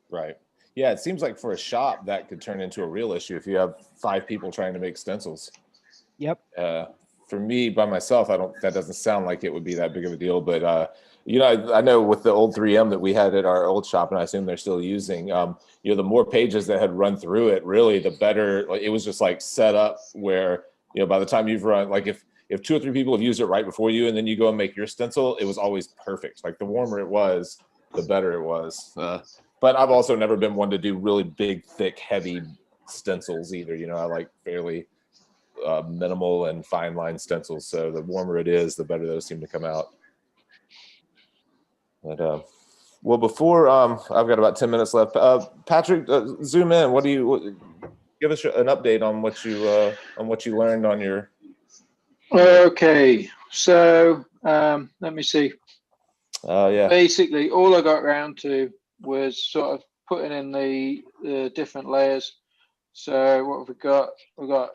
Right. Yeah, it seems like for a shop that could turn into a real issue if you have 5 people trying to make stencils. Yep. For me, by myself, that doesn't sound like it would be that big of a deal. But I know with the old 3M that we had at our old shop, and I assume they're still using, the more pages that had run through it, really, the better. Like, it was just like set up where, by the time you've run, like if 2 or 3 people have used it right before you, and then you go and make your stencil, it was always perfect. Like the warmer it was, the better it was. But I've also never been one to do really big, thick, heavy stencils either. I like fairly minimal and fine line stencils. So the warmer it is, the better those seem to come out. But well, before I've got about 10 minutes left. Patrick, zoom in. Give us an update on what you learned on your. Okay, so let me see. Yeah. Basically, all I got around to was sort of putting in the different layers. So what have we got? We got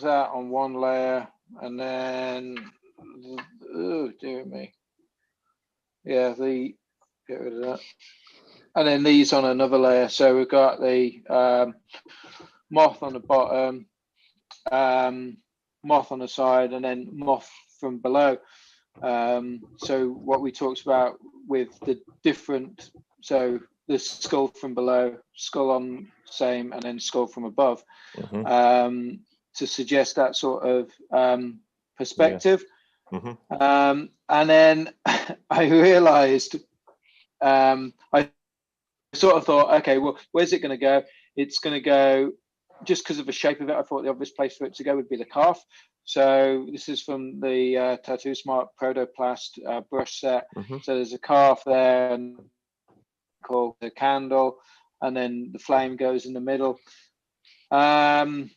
that on one layer, and then oh dear me, yeah, get rid of that, and then these on another layer. So we've got the moth on the bottom, moth on the side, and then moth from below. So what we talked about with the different, so the skull from below, skull on same, and then skull from above, to suggest that sort of perspective. Yeah. Mm-hmm. And then I realized, I sort of thought, okay, well, where's it going to go? It's going to go, just because of the shape of it, I thought the obvious place for it to go would be the calf. So this is from the Tattoo Smart Protoplast brush set. So there's a calf there, and called the candle, and then the flame goes in the middle. So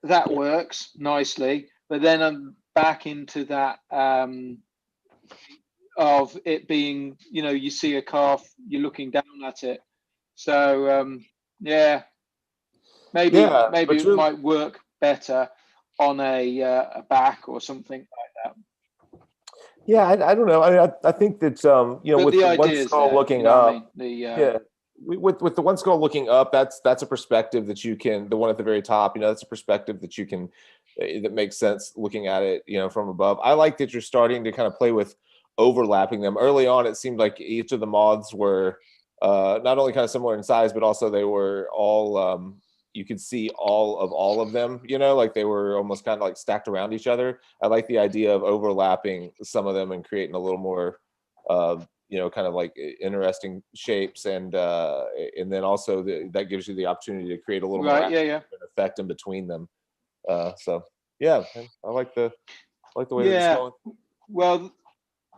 that works nicely. But then I'm back into that of it being, you see a calf, you're looking down at it. So maybe it might work better on a back or something like that. Yeah, I don't know. I think that with the one skull looking up, with the one skull looking up, that's a perspective that you can. The one at the very top, that's a perspective that you can, that makes sense looking at it, from above. I like that you're starting to kind of play with overlapping them. Early on, it seemed like each of the moths were not only kind of similar in size, but also they were all. You could see all of them, like they were almost kind of like stacked around each other. I like the idea of overlapping some of them and creating a little more, kind of like interesting shapes, and then also that gives you the opportunity to create a little more effect in between them. So yeah, I like the way that it's going. Well,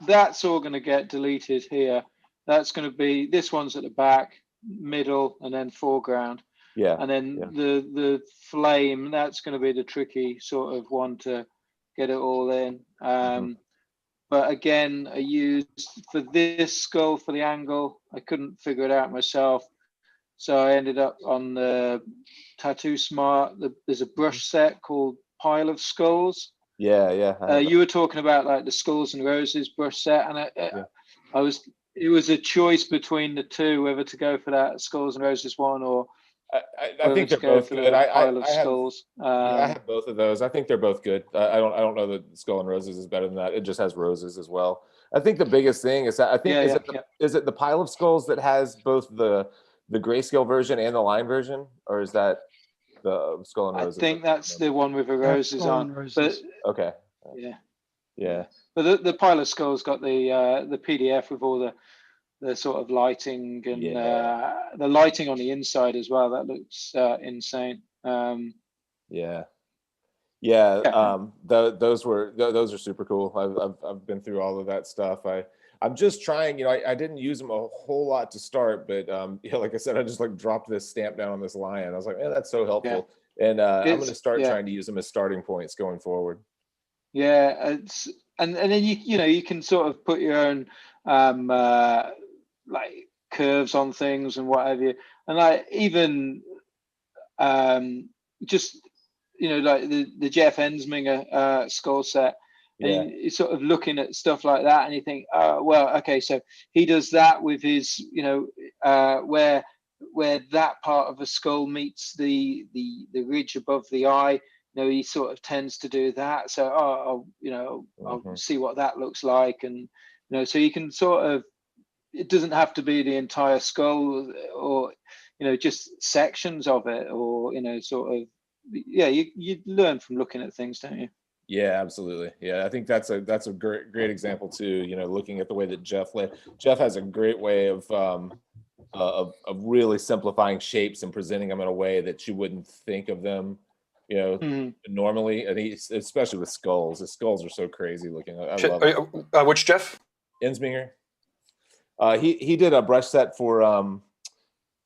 that's all going to get deleted here. That's going to be, this one's at the back, middle, and then foreground. Yeah. And then the flame, that's going to be the tricky sort of one to get it all in. But again, I used for this skull, for the angle, I couldn't figure it out myself. So I ended up on the Tattoo Smart. There's a brush set called Pile of Skulls. Yeah. You were talking about like the Skulls and Roses brush set, and it was a choice between the two, whether to go for that Skulls and Roses one or I think they're both good. I have both of those. I think they're both good. I don't know that Skull and Roses is better than that. It just has roses as well. I think the biggest thing is that is it the Pile of Skulls that has both the grayscale version and the line version, or is that the Skull and Roses? I think that's the one with the roses on. But okay. Yeah. But the Pile of Skulls got the PDF with all the sort of lighting and the lighting on the inside as well. That looks insane. Those are super cool. I've been through all of that stuff. I'm just trying, I didn't use them a whole lot to start, but like I said, I just like dropped this stamp down on this lion. I was like, man, that's so helpful. And I'm going to start trying to use them as starting points going forward. Yeah, and then you can sort of put your own like curves on things and what have you, and like even just like the Jeff Ensminger skull set, and you're sort of looking at stuff like that, and you think, oh well, okay, so he does that with his where that part of the skull meets the ridge above the eye. He sort of tends to do that. So, I'll see what that looks like. And, so you can sort of, it doesn't have to be the entire skull or, just sections of it or, sort of, you learn from looking at things, don't you? Yeah, absolutely. Yeah, I think that's a great example too, looking at the way that Jeff has a great way of, of really simplifying shapes and presenting them in a way that you wouldn't think of them, normally. And especially with skulls. The skulls are so crazy looking. I love it. Which Jeff? Insminger. He did a brush set for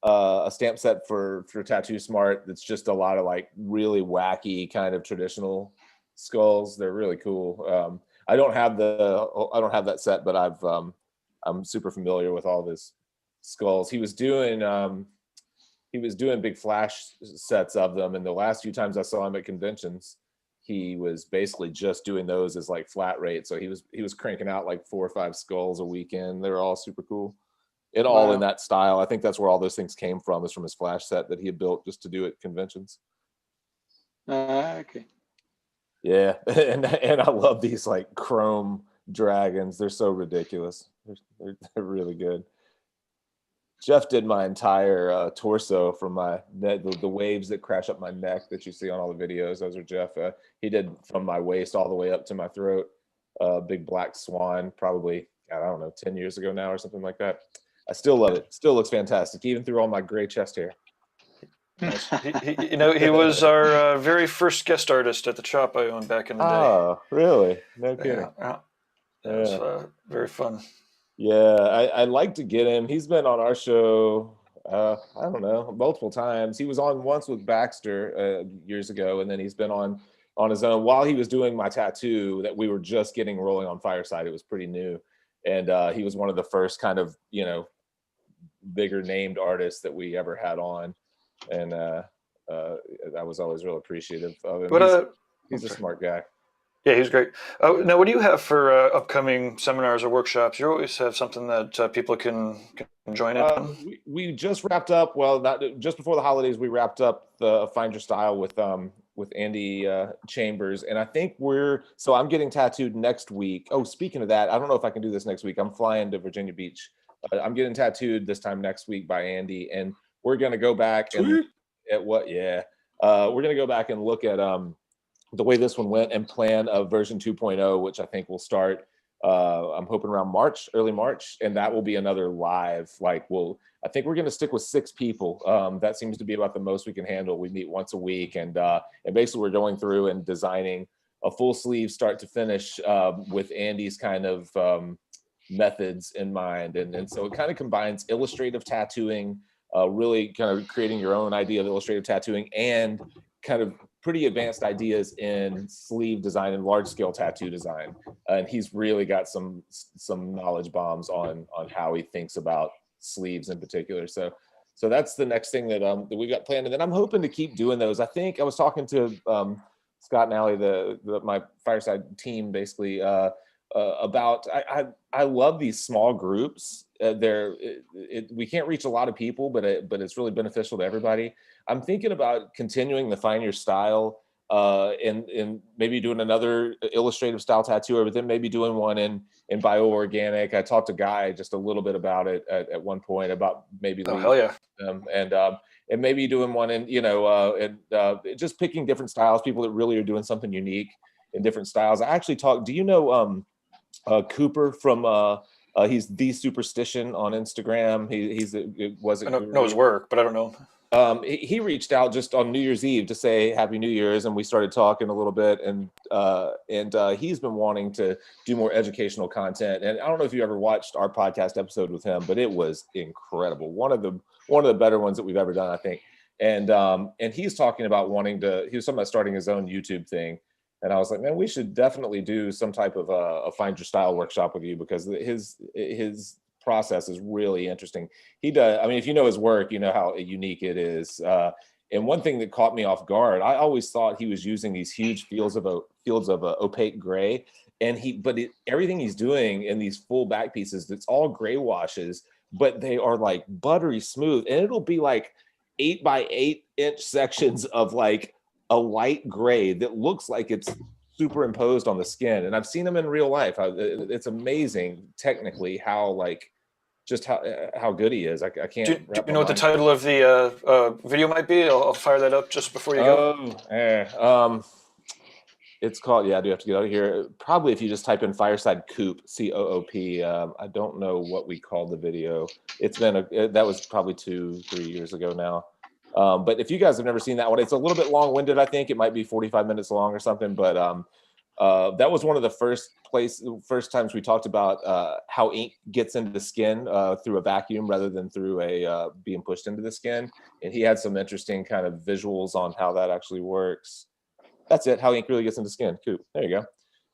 a stamp set for Tattoo Smart. That's just a lot of like really wacky kind of traditional skulls. They're really cool. I don't have that set, but I'm super familiar with all of his skulls. He was doing big flash sets of them, and the last few times I saw him at conventions, he was basically just doing those as like flat rate. So he was cranking out like 4 or 5 skulls a weekend. They were all super cool, and all in that style. I think that's where all those things came from, is from his flash set that he had built just to do at conventions. Okay. Yeah, and I love these like chrome dragons. They're so ridiculous. They're really good. Jeff did my entire torso from my neck, the waves that crash up my neck that you see on all the videos. Those are Jeff. He did from my waist all the way up to my throat. Big black swan, probably, I don't know, 10 years ago now or something like that. I still love it. Still looks fantastic, even through all my gray chest hair. Nice. He was our very first guest artist at the shop I owned back in the day. Oh, really? No kidding. Yeah. It was very fun. Yeah, I like to get him. He's been on our show, I don't know, multiple times. He was on once with Baxter years ago, and then he's been on his own while he was doing my tattoo that we were just getting rolling on Fireside. It was pretty new, and he was one of the first kind of bigger named artists that we ever had on, and I was always real appreciative of him. But he's a smart guy. Yeah, he's great. Now, what do you have for upcoming seminars or workshops? You always have something that people can join in. We just wrapped up. Well, not just before the holidays. We wrapped up the Find Your Style with Andy Chambers, and I think I'm getting tattooed next week. Oh, speaking of that, I don't know if I can do this next week. I'm flying to Virginia Beach. I'm getting tattooed this time next week by Andy, and we're gonna go back and we're gonna go back and look at the way this one went and plan a version 2.0, which I think will start, I'm hoping around early March, and that will be another live, I think we're going to stick with 6 people. That seems to be about the most we can handle. We meet once a week, and basically we're going through and designing a full sleeve start to finish with Andy's kind of methods in mind. And so it kind of combines illustrative tattooing, really kind of creating your own idea of illustrative tattooing, and kind of pretty advanced ideas in sleeve design and large scale tattoo design. And he's really got some knowledge bombs on how he thinks about sleeves in particular. So that's the next thing that we got planned. And then I'm hoping to keep doing those. I think I was talking to Scott and Allie, my Fireside team, basically, about I love these small groups. We can't reach a lot of people, but it's really beneficial to everybody. I'm thinking about continuing the Find Your Style and maybe doing another illustrative style tattoo, but then maybe doing one in bioorganic. I talked to Guy just a little bit about it at one point, about maybe hell yeah. And maybe doing one in just picking different styles, people that really are doing something unique in different styles. I actually do you know Cooper from he's The Superstition on Instagram. I know his work, but I don't know. He reached out just on New Year's Eve to say Happy New Year's, and we started talking a little bit, and he's been wanting to do more educational content. And I don't know if you ever watched our podcast episode with him, but it was incredible. One of the better ones that we've ever done, I think. And he's talking about he was talking about starting his own YouTube thing. And I was like, man, we should definitely do some type of a Find Your Style workshop with you, because his process is really interesting. He does. I mean, if you know his work, you know how unique it is. And one thing that caught me off guard, I always thought he was using these huge fields of opaque gray, and everything he's doing in these full back pieces, it's all gray washes, but they are like buttery smooth, and it'll be like 8 by 8 inch sections of like a light gray that looks like it's superimposed on the skin. And I've seen them in real life. It's amazing technically how good he is. I can't. Do you know what the title of the video might be? I'll fire that up just before you go. It's called, yeah, I do have to get out of here. Probably if you just type in Fireside Coop, C-O-O-P. I don't know what we called the video. It's been, that was probably 2-3 years ago now. But if you guys have never seen that one, it's a little bit long-winded, I think. It might be 45 minutes long or something. But that was one of the first times we talked about how ink gets into the skin through a vacuum rather than through a being pushed into the skin. And he had some interesting kind of visuals on how that actually works. That's it. How ink really gets into skin. Cool. There you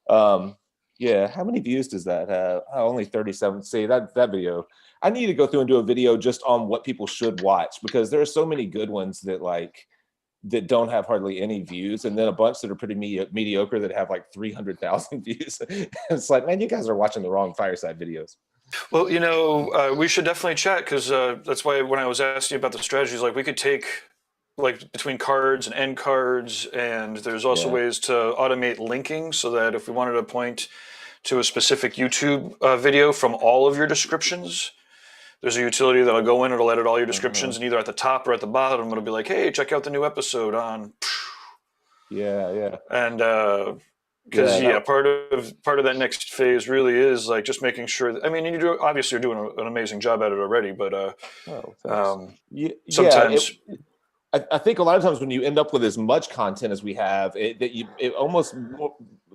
go. Yeah. How many views does that have? Oh, only 37. See, that video. I need to go through and do a video just on what people should watch, because there are so many good ones that don't have hardly any views, and then a bunch that are pretty mediocre that have like 300,000 views. It's like, man, you guys are watching the wrong Fireside videos. Well, you know, we should definitely chat, because that's why when I was asking you about the strategies, like we could take like between cards and end cards, and there's also ways to automate linking so that if we wanted to point to a specific YouTube video from all of your descriptions, there's a utility that'll go in, it'll edit all your descriptions, and either at the top or at the bottom, it'll be like, hey, check out the new episode on. Yeah. And because part of that next phase really is like just making sure that, I mean, obviously you're doing an amazing job at it already, but sometimes. I think a lot of times when you end up with as much content as we have, it almost,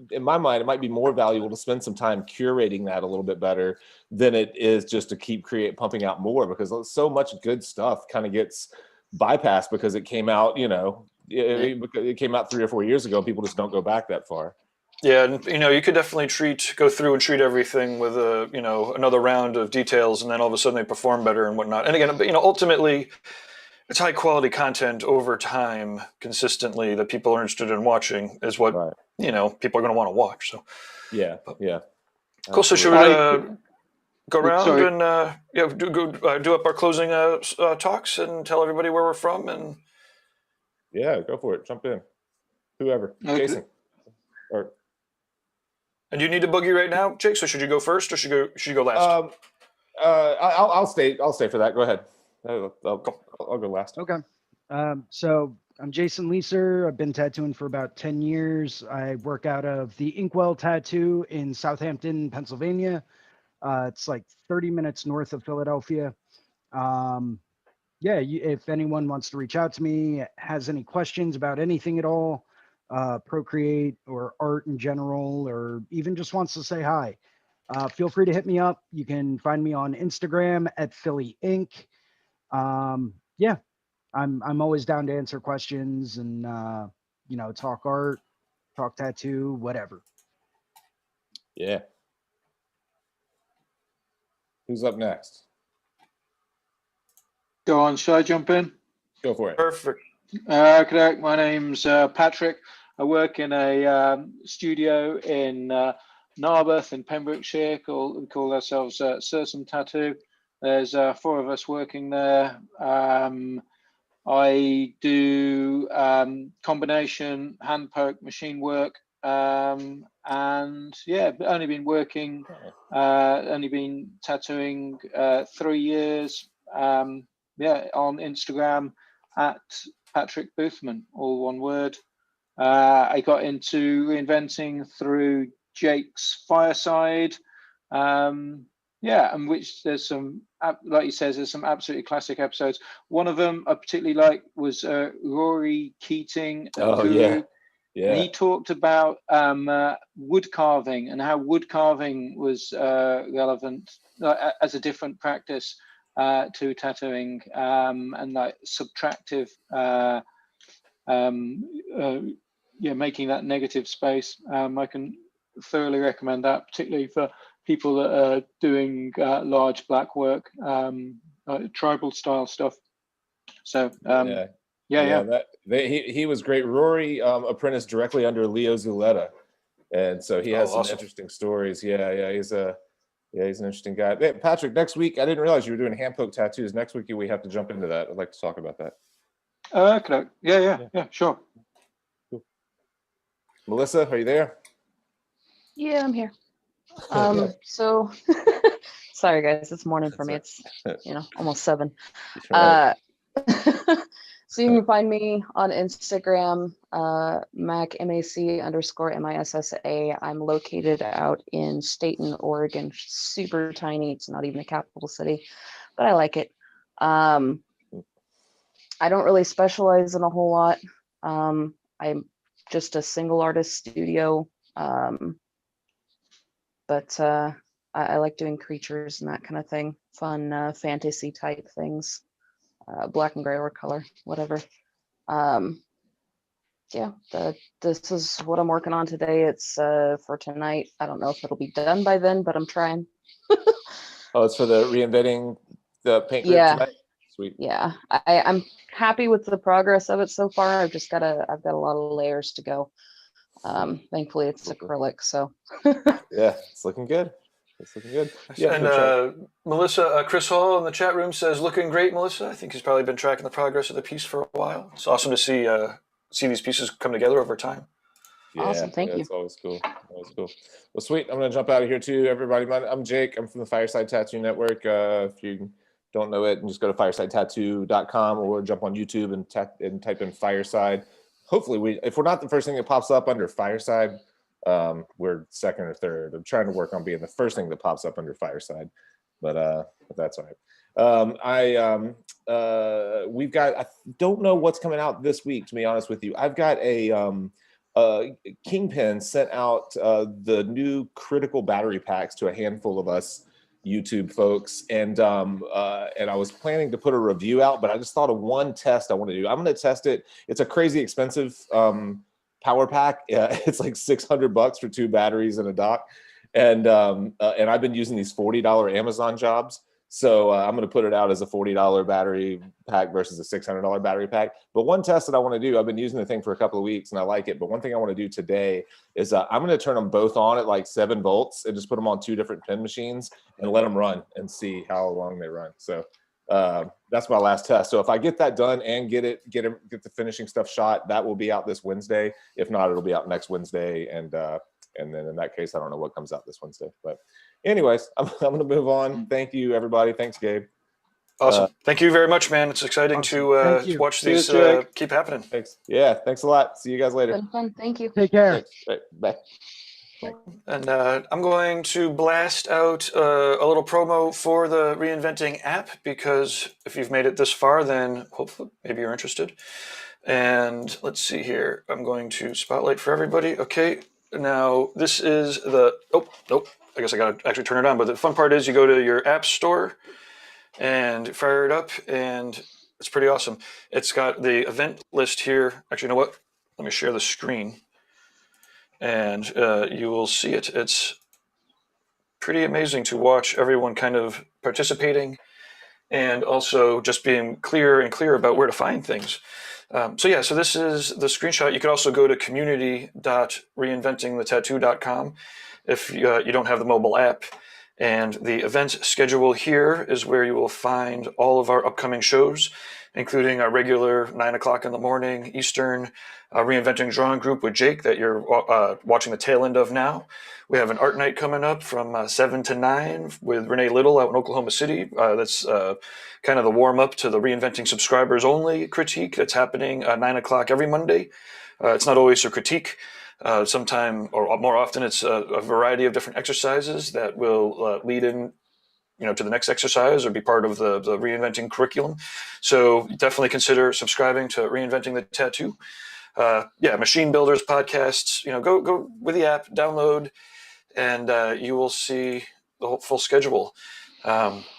in my mind, it might be more valuable to spend some time curating that a little bit better than it is just to keep pumping out more, because so much good stuff kind of gets bypassed because it came out, it came out 3 or 4 years ago, and people just don't go back that far. Yeah, and you could definitely go through and treat everything with another round of details, and then all of a sudden they perform better and whatnot. And again, ultimately, it's high quality content over time, consistently, that people are interested in watching is what people are going to want to watch. So yeah. Cool. So should we go around and do up our closing talks and tell everybody where we're from? And yeah, go for it. Jump in. Whoever. Okay. Jason. And you need a boogie right now, Jake. So should you go first, or should you go last? I'll stay for that. Go ahead. I'll go last. Okay. So I'm Jason Leeser. I've been tattooing for about 10 years. I work out of the Inkwell Tattoo in Southampton, Pennsylvania. It's like 30 minutes north of Philadelphia. If anyone wants to reach out to me, has any questions about anything at all, Procreate or art in general, or even just wants to say hi, feel free to hit me up. You can find me on Instagram at Philly Inc. I'm always down to answer questions and talk art, talk tattoo, whatever. Yeah. Who's up next? Go on, should I jump in? Go for it. Perfect. Correct. My name's Patrick. I work in a studio in Narberth in Pembrokeshire. We call ourselves Sursum Tattoo. There's 4 of us working there. I do combination hand poke machine work, and only been tattooing 3 years. On Instagram at Patrick Boothman, all one word. I got into reinventing through Jake's Fireside. And which there's some, like he says, there's some absolutely classic episodes. One of them I particularly liked was Rory Keating. Yeah. And he talked about wood carving and how wood carving was relevant as a different practice to tattooing, and like subtractive, making that negative space. I can thoroughly recommend that, particularly for people that are doing large black work, tribal style stuff. So he was great. Rory apprenticed directly under Leo Zuleta, and so he has some interesting stories. He's an interesting guy. Hey, Patrick, next week, I didn't realize you were doing hand poke tattoos. Next week we have to jump into that. I'd like to talk about that. Okay. Yeah, sure. Cool. Melissa, are you there? Yeah, I'm here. So sorry guys, it's morning for me. It's almost 7. Right. So you can find me on Instagram, MAC_MISSA. I'm located out in Staten, Oregon. Super tiny. It's not even a capital city, but I like it. I don't really specialize in a whole lot. I'm just a single artist studio. But I like doing creatures and that kind of thing. Fun fantasy type things. Black and gray or color, whatever. Yeah, this is what I'm working on today. It's for tonight. I don't know if it'll be done by then, but I'm trying. Oh, it's for the reinventing the paint group Yeah. tonight. Sweet. Yeah, I'm happy with the progress of it so far. I've got a lot of layers to go. Thankfully it's acrylic, so. Yeah, it's looking good. It's looking good. Yeah, And Melissa, Chris Hall in the chat room says, "Looking great, Melissa." I think he's probably been tracking the progress of the piece for a while. It's awesome to see these pieces come together over time. yeah, Awesome, thank you. It's always cool. Always cool. Well, sweet. I'm gonna jump out of here too, everybody. I'm Jake. I'm from the Fireside Tattoo Network. If you don't know it, and just go to firesidetattoo.com or jump on YouTube and type in Fireside. Hopefully, if we're not the first thing that pops up under Fireside, we're second or third. I'm trying to work on being the first thing that pops up under Fireside, but that's all right. We've got, I don't know what's coming out this week, to be honest with you. I've got Kingpin sent out the new critical battery packs to a handful of us YouTube folks, and I was planning to put a review out, but I just thought of one test I want to do. I'm going to test it. It's a crazy expensive power pack. It's like $600 for 2 batteries and a dock, and I've been using these $40 Amazon jobs. So I'm going to put it out as a $40 battery pack versus a $600 battery pack. But one test that I want to do, I've been using the thing for a couple of weeks and I like it. But one thing I want to do today is I'm going to turn them both on at like 7 volts and just put them on 2 different pin machines and let them run and see how long they run. So that's my last test. So if I get that done and get the finishing stuff shot, that will be out this Wednesday. If not, it'll be out next Wednesday. And then in that case, I don't know what comes out this Wednesday. But anyways, I'm going to move on. Thank you, everybody. Thanks, Gabe. Awesome. Thank you very much, man. It's exciting to watch these keep happening. Thanks. Yeah, thanks a lot. See you guys later. Been fun. Thank you. Take care. Thanks. Right, bye. And I'm going to blast out a little promo for the Reinventing app, because if you've made it this far, then hopefully maybe you're interested. And let's see here. I'm going to spotlight for everybody. Okay. Now this is the, nope. I guess I got to actually turn it on. But the fun part is you go to your app store and fire it up, and it's pretty awesome. It's got the event list here. Actually, you know what? Let me share the screen, and you will see it. It's pretty amazing to watch everyone kind of participating and also just being clear and clear about where to find things. So this is the screenshot. You could also go to community.reinventingthetattoo.com if you don't have the mobile app. And the event schedule here is where you will find all of our upcoming shows, including our regular 9 o'clock in the morning Eastern Reinventing Drawing Group with Jake that you're watching the tail end of now. We have an art night coming up from 7 to 9 with Renee Little out in Oklahoma City. That's kind of the warm-up to the Reinventing Subscribers Only critique that's happening 9 o'clock every Monday. It's not always a critique. Sometime or more often it's a variety of different exercises that will lead in to the next exercise or be part of the Reinventing curriculum. So definitely consider subscribing to Reinventing the Tattoo. Machine Builders podcasts, go with the app, download, and you will see the whole full schedule.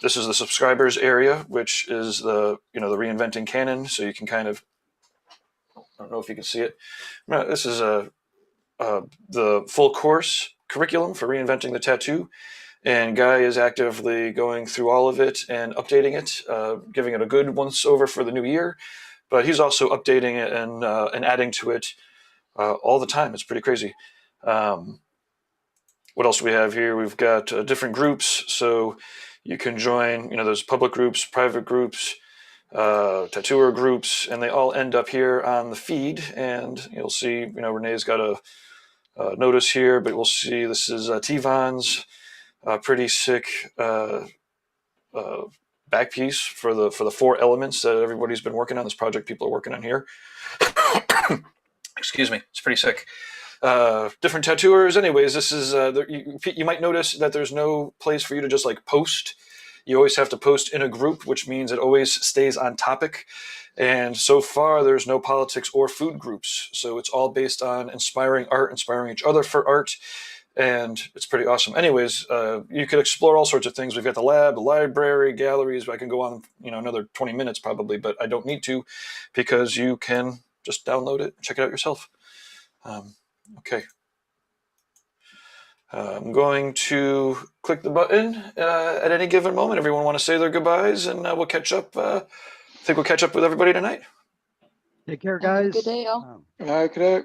This is the subscribers area, which is the the Reinventing canon. So you can kind of, I don't know if you can see it. No, this is the full course curriculum for Reinventing the Tattoo. And Guy is actively going through all of it and updating it, giving it a good once over for the new year. But he's also updating it and adding to it all the time. It's pretty crazy. What else do we have here? We've got different groups. So you can join, there's public groups, private groups, tattooer groups, and they all end up here on the feed. And you'll see, Renee's got a notice here, but we'll see this is T-Von's pretty sick back piece for the 4 elements that everybody's been working on. This project people are working on here. Excuse me, it's pretty sick. Different tattooers. Anyways, this is you might notice that there's no place for you to just like post. You always have to post in a group, which means it always stays on topic. And so far, there's no politics or food groups. So it's all based on inspiring art, inspiring each other for art. And it's pretty awesome. Anyways, you could explore all sorts of things. We've got the lab, the library, galleries. I can go on, another 20 minutes probably, but I don't need to because you can just download it and check it out yourself. Okay. I'm going to click the button at any given moment. Everyone want to say their goodbyes, and we'll catch up. I think we'll catch up with everybody tonight. Take care, Have a guys. good day, y'all. Okay.